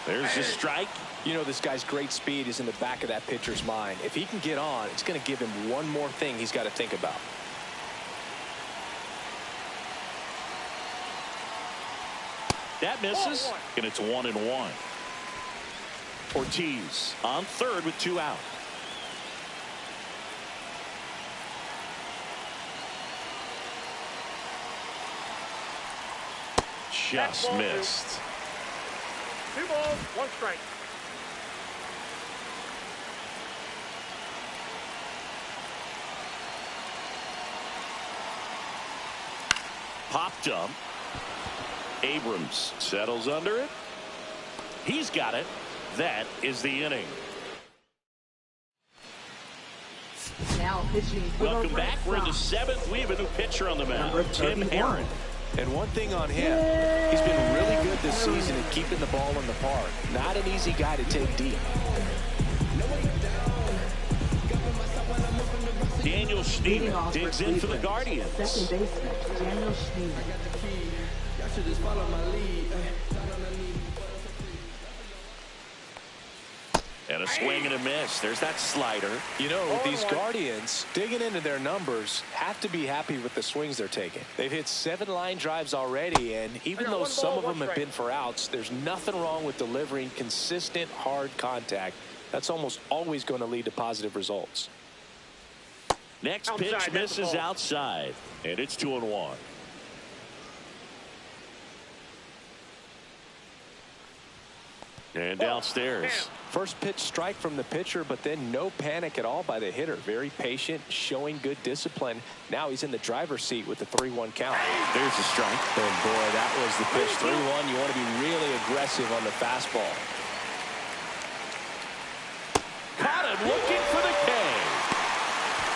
There's a strike.
You know, this guy's great speed is in the back of that pitcher's mind. If he can get on, it's going to give him one more thing he's got to think about.
That misses, and it's 1-1. Ortiz on third with 2 out. Just missed.
2 balls, 1 strike.
Popped up. Abrams settles under it. He's got it. That is the inning.
Now pitching for
Welcome
the Red
back. We're in the
Sox.
7th. We have a new pitcher on the mound,
Number
Tim
31.
Herron.
And one thing on him, he's been really good this season at keeping the ball in the park. Not an easy guy to take deep.
Daniel Schneemann digs in for the Guardians.
Second baseman, Daniel Schneemann.
And a swing and a miss. There's that slider.
You know, these Guardians, digging into their numbers, have to be happy with the swings they're taking. They've hit 7 line drives already, and even though some of them have been for outs, there's nothing wrong with delivering consistent, hard contact. That's almost always going to lead to positive results.
Next
Outside,
pitch
that's
misses
the ball.
outside, and it's 2-1. And downstairs.
First pitch strike from the pitcher, but then no panic at all by the hitter. Very patient, showing good discipline. Now he's in the driver's seat with the 3-1 count.
There's a strike.
And boy, that was the pitch. 3-1. You want to be really aggressive on the fastball.
Caught him looking for the K.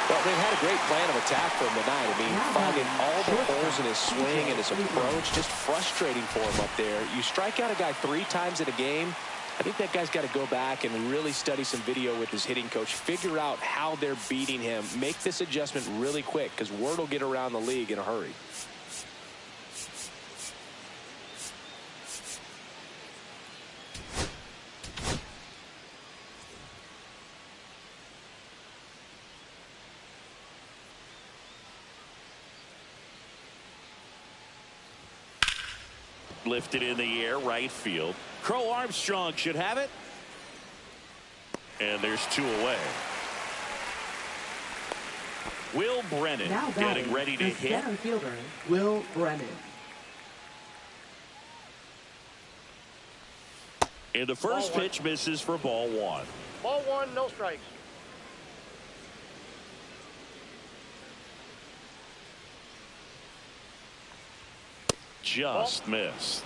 Well, they've had a great plan of attack for him tonight. I mean, finding all the holes in his swing and his approach, just frustrating for him up there. You strike out a guy 3 times in a game, I think that guy's got to go back and really study some video with his hitting coach, figure out how they're beating him, make this adjustment really quick, because word will get around the league in a hurry.
Lifted in the air, right field. Crow Armstrong should have it. And there's 2 away. Will Brennan
Now
getting ready to
the
hit.
center fielder, Will Brennan.
And the first
Ball 1.
pitch misses for ball 1.
Ball 1, no strikes.
Just missed.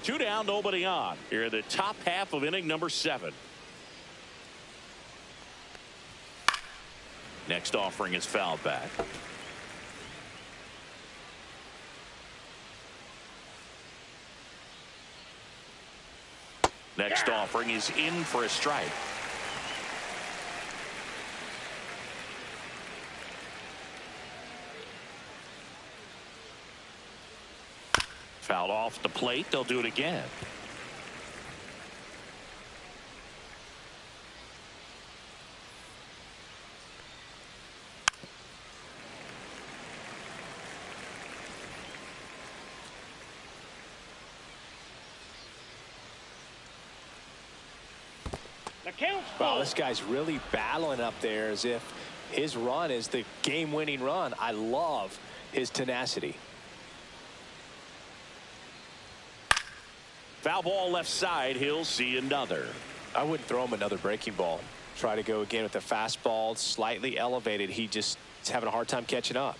2 down, nobody on. Here in the top half of inning number 7. Next offering is fouled back. Next offering is in for a strike. Fouled off the plate. They'll do it again.
Accounts
Wow,
full.
this guy's really battling up there as if his run is the game-winning run. I love his tenacity.
Foul ball left side. He'll see another.
I wouldn't throw him another breaking ball. Try to go again with the fastball, slightly elevated. He just is having a hard time catching up.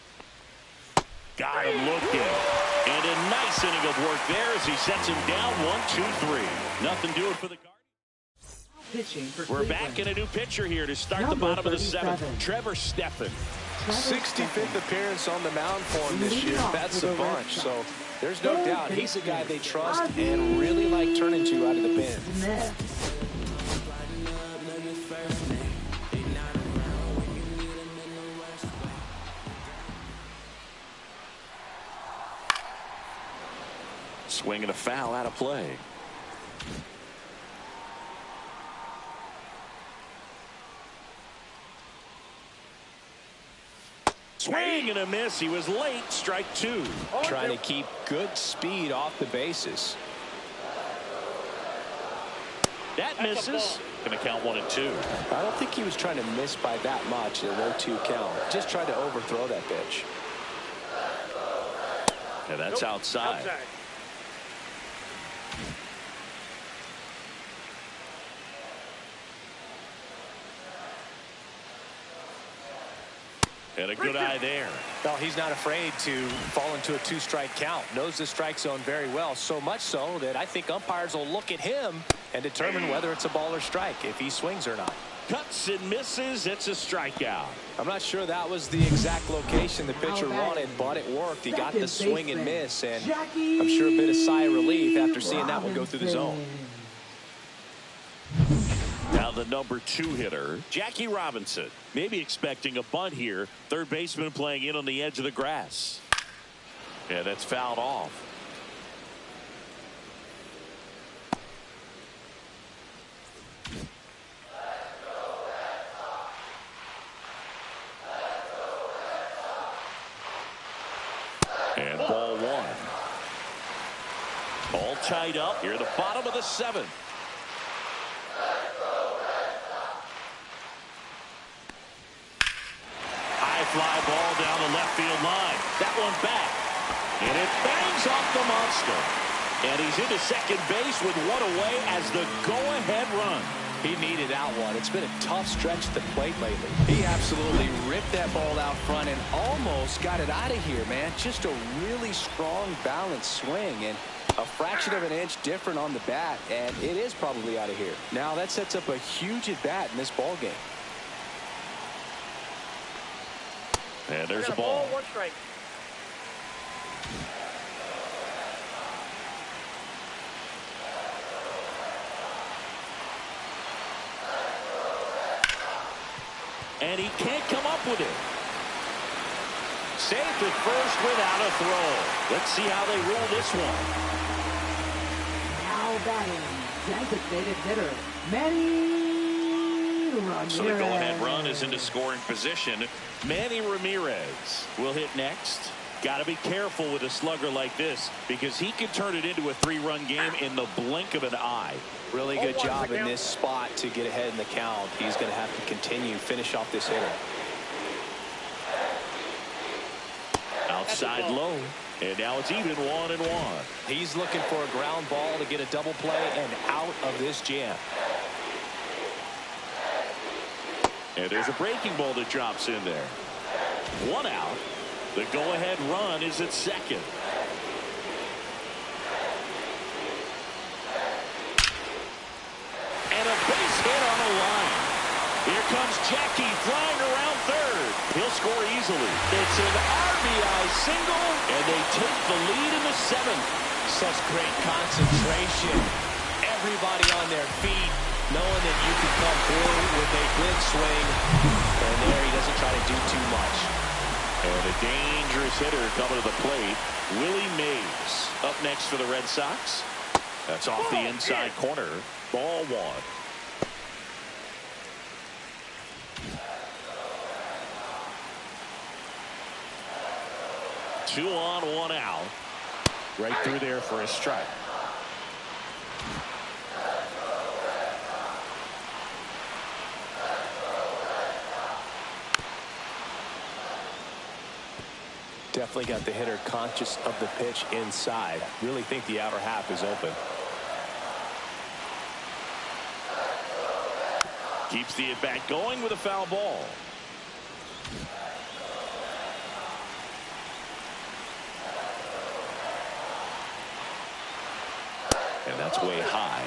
Got him looking. And a nice inning of work there as he sets him down 1-2-3. Nothing doing for the Guardians.
Pitching for
We're
Cleveland.
back in a new pitcher here to start
Number
the bottom of the
37.
seventh. Trevor Steffen.
65th appearance on the mound for him this year. That's a bunch. So there's no doubt he's a guy they trust and really like turning to out of the pen.
Smith.
Swing and a foul out of play. Swing and a miss. He was late. Strike two.
Trying to keep good speed off the bases.
That misses. Going to count 1-2.
I don't think he was trying to miss by that much in a 0-2 count. Just tried to overthrow that pitch.
Yeah, that's outside. And a good eye there.
Well, he's not afraid to fall into a two-strike count. Knows the strike zone very well, so much so that I think umpires will look at him and determine whether it's a ball or strike, if he swings or not.
Cuts and misses. It's a strikeout.
I'm not sure that was the exact location the pitcher wanted, but it worked. He got the swing and miss, and I'm sure a bit of sigh of relief after seeing that one go through the zone.
Now the number 2 hitter, Jackie Robinson. Maybe expecting a bunt here. Third baseman playing in on the edge of the grass. Yeah, that's fouled off. And ball one. All tied up here at the bottom of the 7th. High fly ball down the left field line. That one back. And it bangs off the monster. And he's into second base with one away as the go-ahead run.
He needed that one. It's been a tough stretch at the plate lately. He absolutely ripped that ball out front and almost got it out of here, man. Just a really strong, balanced swing, and a fraction of an inch different on the bat, and it is probably out of here. Now that sets up a huge at-bat in this ball game.
And there's a ball.
1 strike.
And he can't come up with it. Safe at first without a throw. Let's see how they rule this one.
Now batting, designated hitter, Manny Ramirez.
So the go-ahead run is into scoring position. Manny Ramirez will hit next. Got to be careful with a slugger like this because he could turn it into a 3-run game in the blink of an eye.
Really good job in this spot to get ahead in the count. He's going to have to continue, finish off this hitter.
Outside low. And now it's even 1-1.
He's looking for a ground ball to get a double play and out of this jam.
And there's a breaking ball that drops in there. 1 out. The go-ahead run is at second. And a base hit on a line. Here comes Jackie flying around third. He'll score easily. It's an RBI single, and they take the lead in the 7th.
Such great concentration. Everybody on their feet, knowing that you can come through with a good swing. And there he doesn't try to do too much.
And a dangerous hitter coming to the plate, Willie Mays. Up next for the Red Sox. That's off the inside corner. Ball 1. Two on, 1 out. Right through there for a strike.
definitely got the hitter conscious of the pitch inside. Really think the outer half is open.
Keeps the at-bat going with a foul ball. And that's way high.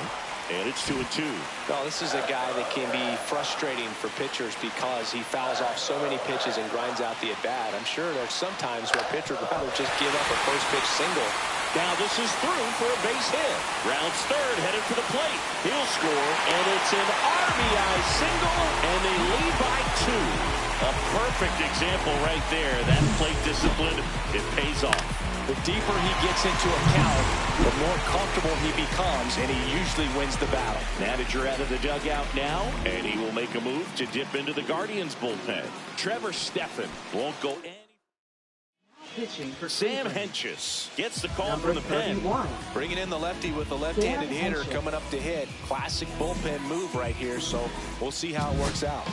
And it's 2-2.
Well, this is a guy that can be frustrating for pitchers because he fouls off so many pitches and grinds out the at-bat. I'm sure there's some times where a pitcher would rather just give up a first-pitch single.
Now this is through for a base hit. Rounds third, headed for the plate. He'll score, and it's an RBI single, and they lead by 2. A perfect example right there. That plate discipline, it pays off.
The deeper he gets into a count, the more comfortable he becomes, and he usually wins the battle.
Manager out of the dugout now, and he will make a move to dip into the Guardians bullpen. Trevor Stephan won't go any.
Pitching for
Sam
Cleveland.
Hentges gets the call
Number
from the pen.
31.
Bringing in the lefty with the left-handed
Sam
hitter
Hentges.
coming up to hit. Classic bullpen move right here, so we'll see how it works out.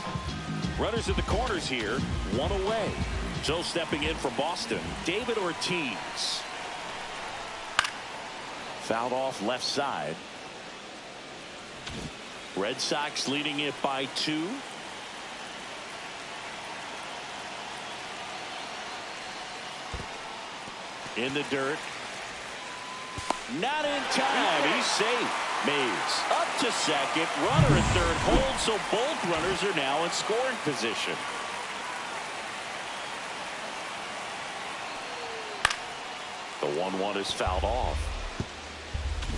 Runners at the corners here, 1 away. So stepping in for Boston, David Ortiz. Fouled off left side. Red Sox leading it by 2. In the dirt. Not in time. He's safe. Mays up to second. Runner at third. Hold, so both runners are now in scoring position. The 1-1 is fouled off.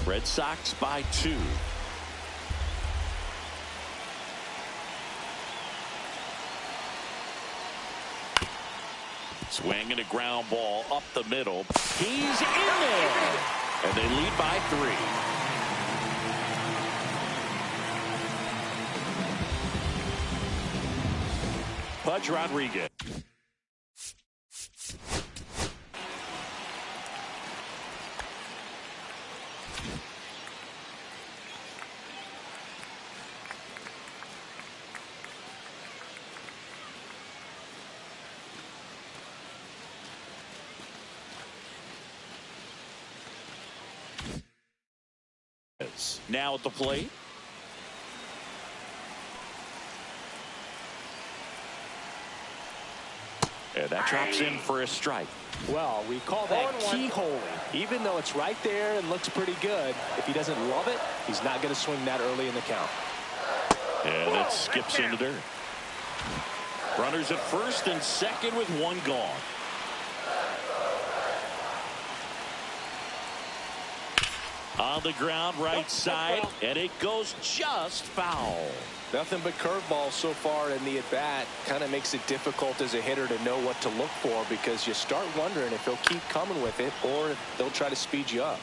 Red Sox by 2. Swing and a ground ball up the middle. He's in there. And they lead by 3. Pudge Rodriguez. Now at the plate. And that drops in for a strike.
Well, we call that keyholing. Even though it's right there and looks pretty good, if he doesn't love it, he's not going to swing that early in the count.
And it skips into dirt. Runners at first and second with 1 gone. On the ground, right side, and it goes just foul.
Nothing but curveball so far in the at-bat. Kind of makes it difficult as a hitter to know what to look for because you start wondering if he'll keep coming with it or if they'll try to speed you up.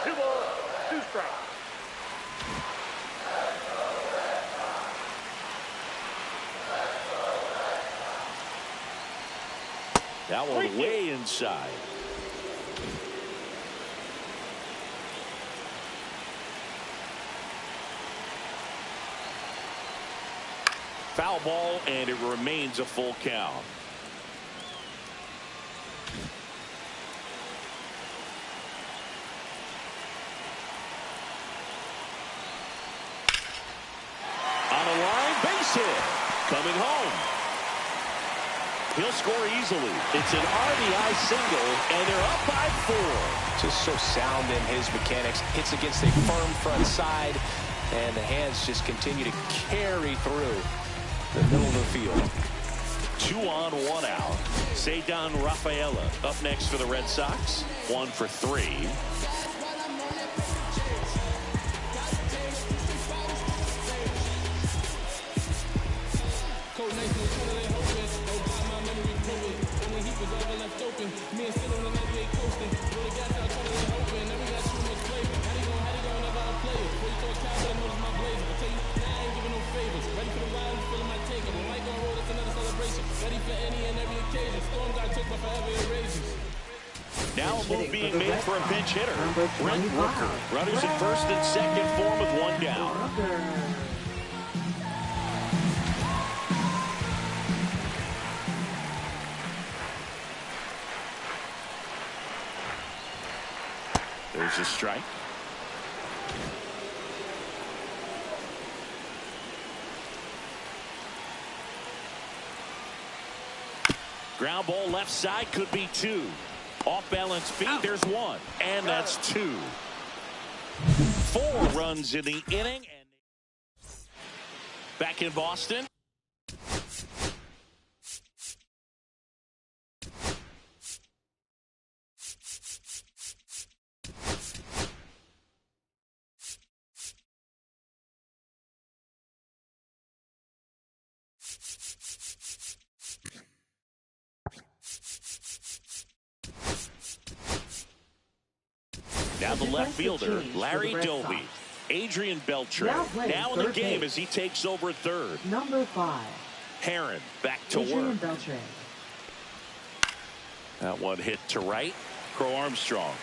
Two balls, 2 strikes.
That one way inside. Foul ball, and it remains a full count. On a line, base hit. Coming home. He'll score easily. It's an RBI single, and they're up by 4.
Just so sound in his mechanics. Hits against a firm front side, and the hands just continue to carry through the middle of the field.
2 on, 1 out. Ceddanne Rafaela up next for the Red Sox. 1 for 3. Now a move being made for a our pinch hitter, Brent
Number
Rooker.
25.
Runners at first and second for him with one down.
Rooker.
There's a strike. Ground ball left side, could be two. Off balance feet, there's one. And that's two. 4 runs in the inning. And back in Boston. Now the left fielder, Larry Doby. Adrian Beltre now in the game as he takes over third.
Number 5.
Heron back to
Adrian
work.
Beltre.
That one hit to right. Crow Armstrong.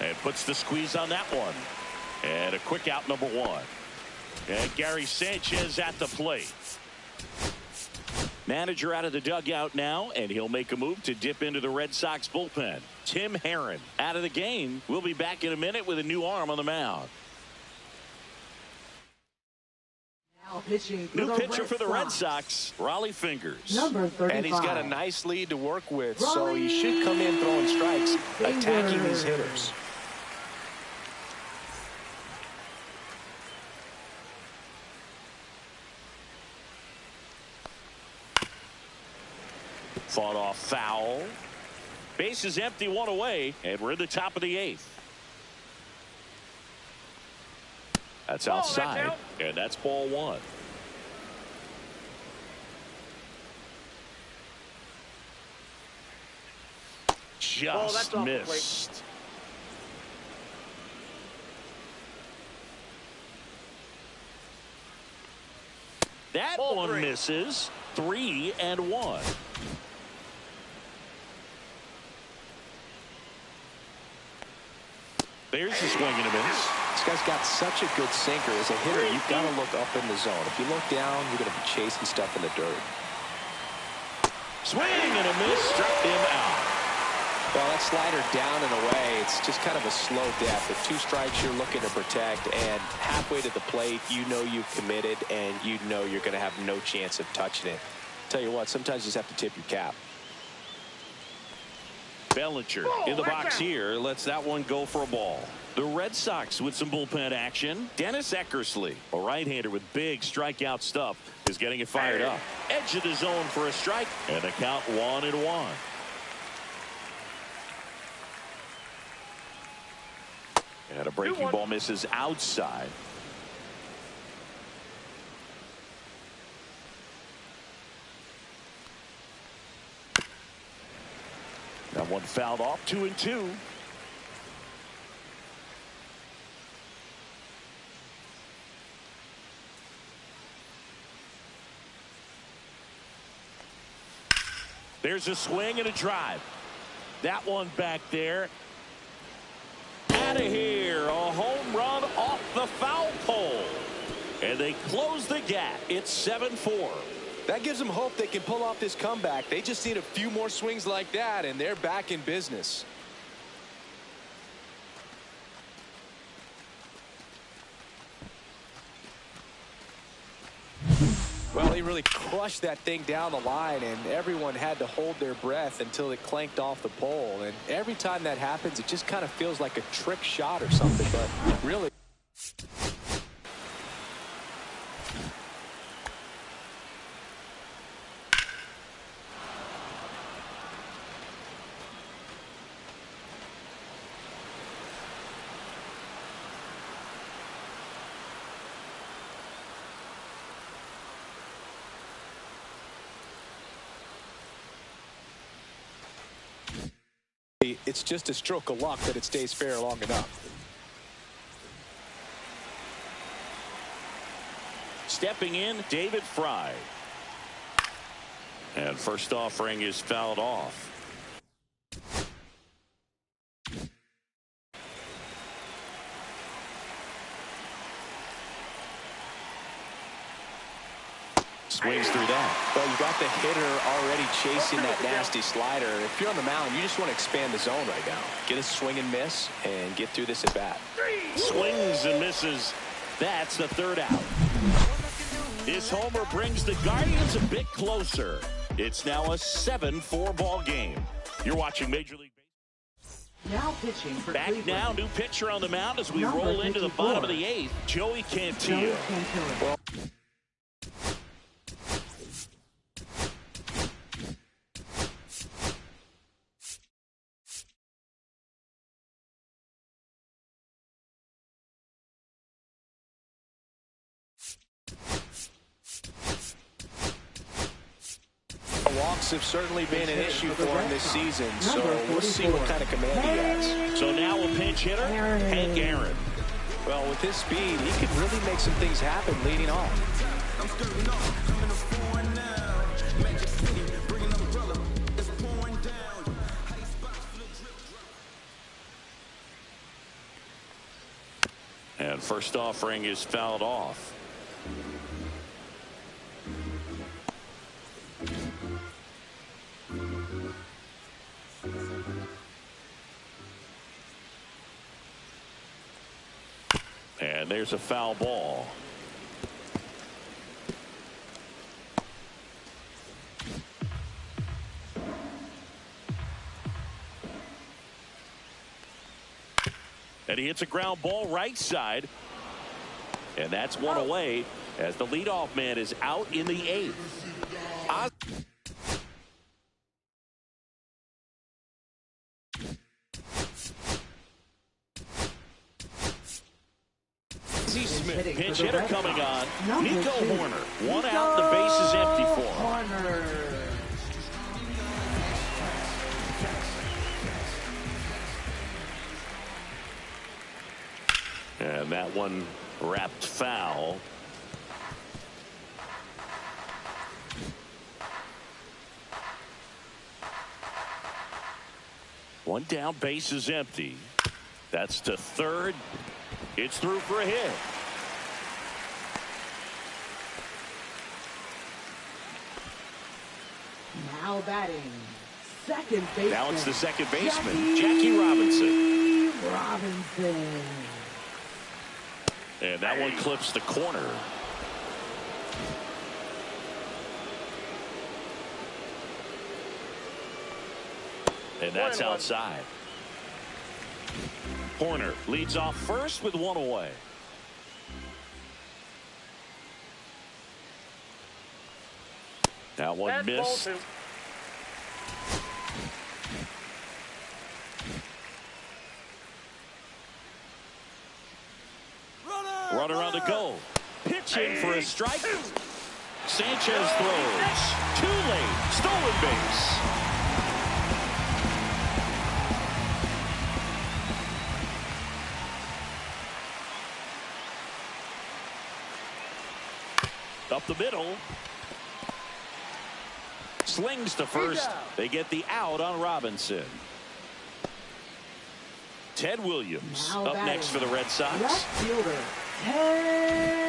And puts the squeeze on that one. And a quick out, number 1. And Gary Sanchez at the plate. Manager out of the dugout now, and he'll make a move to dip into the Red Sox bullpen. Tim Heron out of the game. We'll be back in a minute with a new arm on the mound.
Now pitching
New pitcher for the Red Sox, Raleigh Fingers.
Number 35.
And he's got a nice lead to work with, so he should come in throwing strikes, attacking these hitters.
Fought off foul. Base is empty, 1 away, and we're in the top of the 8th. That's outside, and that's ball 1. Just missed. That one misses. 3-1. There's a swing and a miss.
This guy's got such a good sinker. As a hitter, you've got to look up in the zone. If you look down, you're going to be chasing stuff in the dirt.
Swing and a miss. Struck him out.
Well, that slider down and away, it's just kind of a slow death. With 2 strikes, you're looking to protect, and halfway to the plate, you know you've committed, and you know you're going to have no chance of touching it. Tell you what, sometimes you just have to tip your cap.
Bellinger in the box here lets that one go for a ball. The Red Sox with some bullpen action. Dennis Eckersley, a right-hander with big strikeout stuff, is getting it fired up. Edge of the zone for a strike, and the count 1-1. And a breaking ball misses outside. That one fouled off. 2-2. There's a swing and a drive. That one back there. Out of here. A home run off the foul pole. And they close the gap. It's 7-4.
That gives them hope they can pull off this comeback. They just need a few more swings like that, and they're back in business. Well, he really crushed that thing down the line, and everyone had to hold their breath until it clanked off the pole. And every time that happens, it just kind of feels like a trick shot or something, but really. It's just a stroke of luck that it stays fair long enough.
Stepping in, David Fry. And first offering is fouled off. Swings through that.
Well, you got the hitter already chasing that nasty slider. If you're on the mound, you just want to expand the zone right now. Get a swing and miss and get through this at bat.
Swings and misses. That's the third out. This homer brings the Guardians a bit closer. It's now a 7-4 ball game. You're watching Major League Baseball.
Now pitching for
Back
Cleveland.
now, new pitcher on the mound as we
Number
roll into the
54.
bottom of the 8th, Joey Cantillo.
Well,
Walks have certainly been an issue for him this season, so we'll see what kind of command he has.
So now a pinch hitter, Hank Aaron.
Well, with his speed, he could really make some things happen leading off.
And first offering is fouled off. And there's a foul ball. And he hits a ground ball right side. And that's one away as the leadoff man is out in the 8th. Pinch hitter coming on. Nico Horner. One out, the base is empty for him. And that one wrapped foul. One down, base is empty. That's to third. It's through for a hit.
now batting, second baseman.
Now it's the second baseman, Jackie Robinson. And that one clips the corner. And that's outside. Horner leads off first with one away. That one missed. Runner on the go. Pitching for a strike. Sanchez throws. Too late. Stolen base. Up the middle. Slings to first. They get the out on Robinson. Ted Williams up next for the Red Sox.
Left fielder, Ted.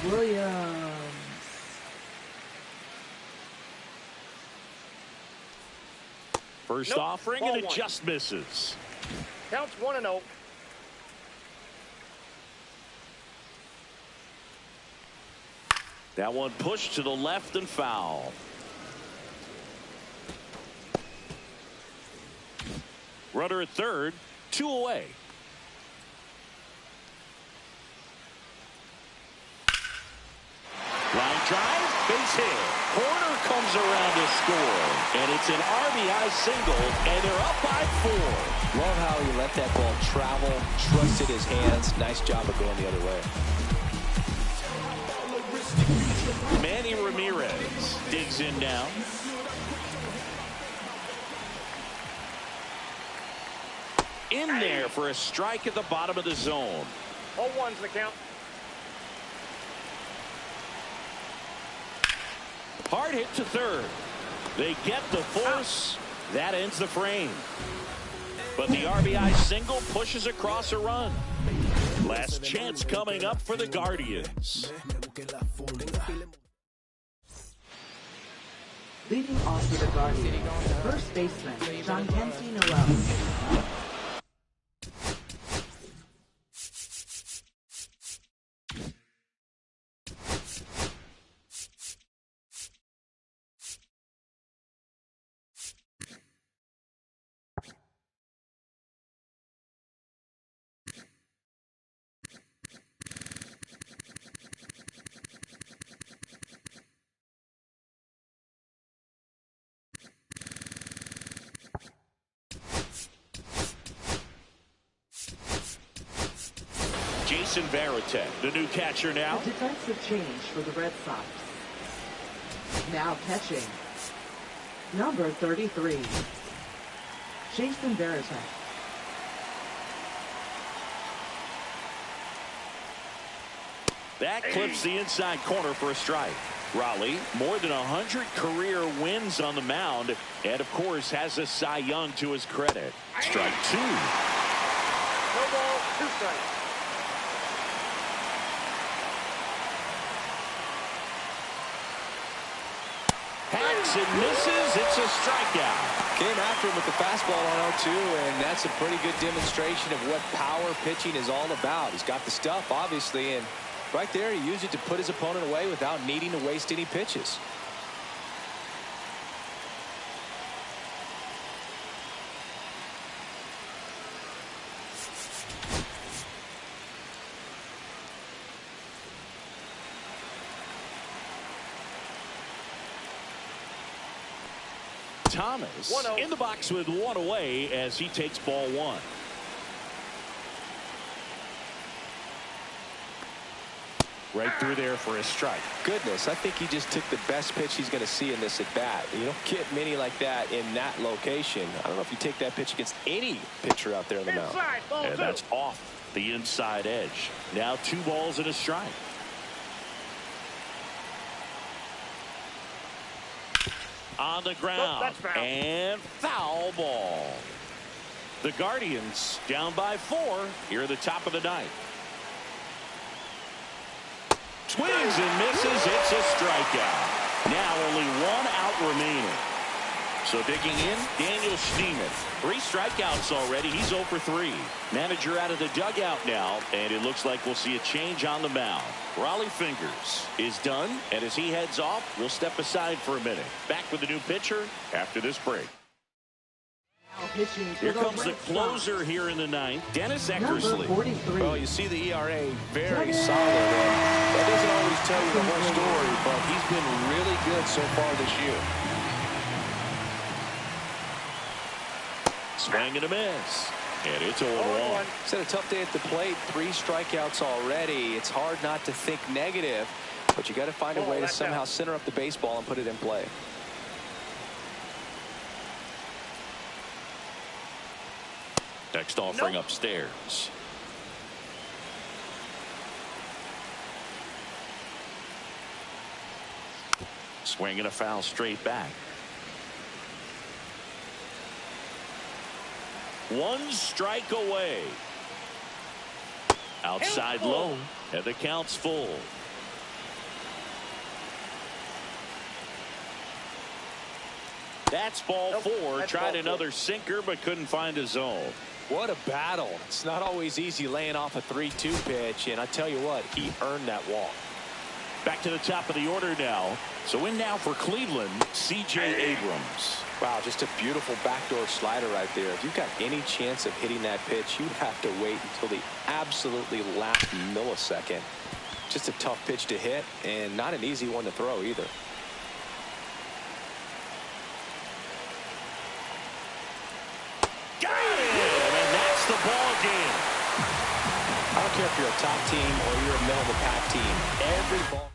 Williams.
First offering, and it just misses.
Counts 1-0.
That one pushed to the left and foul. Runner at third, 2 away. Line drive, base hit. Horner comes around to score, and it's an RBI single, and they're up by 4.
Love how he let that ball travel, trusted his hands. Nice job of going the other way.
Manny Ramirez digs in now. in there for a strike at the bottom of the zone.
0-1's the count.
Hard hit to third. They get the force. That ends the frame. But the RBI single pushes across a run. Last chance coming up for the Guardians.
Leading off for the Guardians, first baseman, Jean-Kenty Noel.
Jason Varitek, the new catcher now.
A defensive change for the Red Sox. Now catching, number 33, Jason Varitek.
That clips the inside corner for a strike. Raleigh, more than 100 career wins on the mound, and of course has a Cy Young to his credit. Strike two.
No ball, 2 strikes.
Hacks and misses. It's a strikeout.
Came after him with the fastball on 0-2, and that's a pretty good demonstration of what power pitching is all about. He's got the stuff, obviously, and right there he used it to put his opponent away without needing to waste any pitches.
Thomas in the box with one away as he takes ball one. Right through there for a strike.
Goodness, I think he just took the best pitch he's going to see in this at bat. You don't get many like that in that location. I don't know if you take that pitch against any pitcher out there on the mound.
Inside, ball
And
2.
that's off the inside edge. Now 2 balls and a strike. On the ground,
that's foul.
and foul ball. The Guardians down by 4 here at the top of the ninth. Swings and misses. It's a strikeout. Now only 1 out remaining. So digging in, Daniel Schneemann. 3 strikeouts already. He's 0 for 3. Manager out of the dugout now, and it looks like we'll see a change on the mound. Raleigh Fingers is done, and as he heads off, we'll step aside for a minute. Back with the new pitcher after this break. Here comes the closer here in the ninth, Dennis Eckersley.
Well, you see the ERA very solid. And that doesn't always tell you the whole story, but he's been really good so far this year.
Swing and a miss. And it's 0-1.
He's had a tough day at the plate. 3 strikeouts already. It's hard not to think negative, but you got to find a way to somehow center up the baseball and put it in play.
Next offering upstairs. Swing and a foul straight back. 1 strike away. Outside low, and the count's full. That's ball 4. Tried another sinker, but couldn't find a zone.
What a battle. It's not always easy laying off a 3-2 pitch, and I tell you what, he earned that walk.
Back to the top of the order now. So in now for Cleveland, C.J. Abrams.
Wow, just a beautiful backdoor slider right there. If you've got any chance of hitting that pitch, you have to wait until the absolutely last millisecond. Just a tough pitch to hit, and not an easy one to throw either.
Got it! And that's the ball game.
I don't care if you're a top team or you're a middle of the pack team. Every ball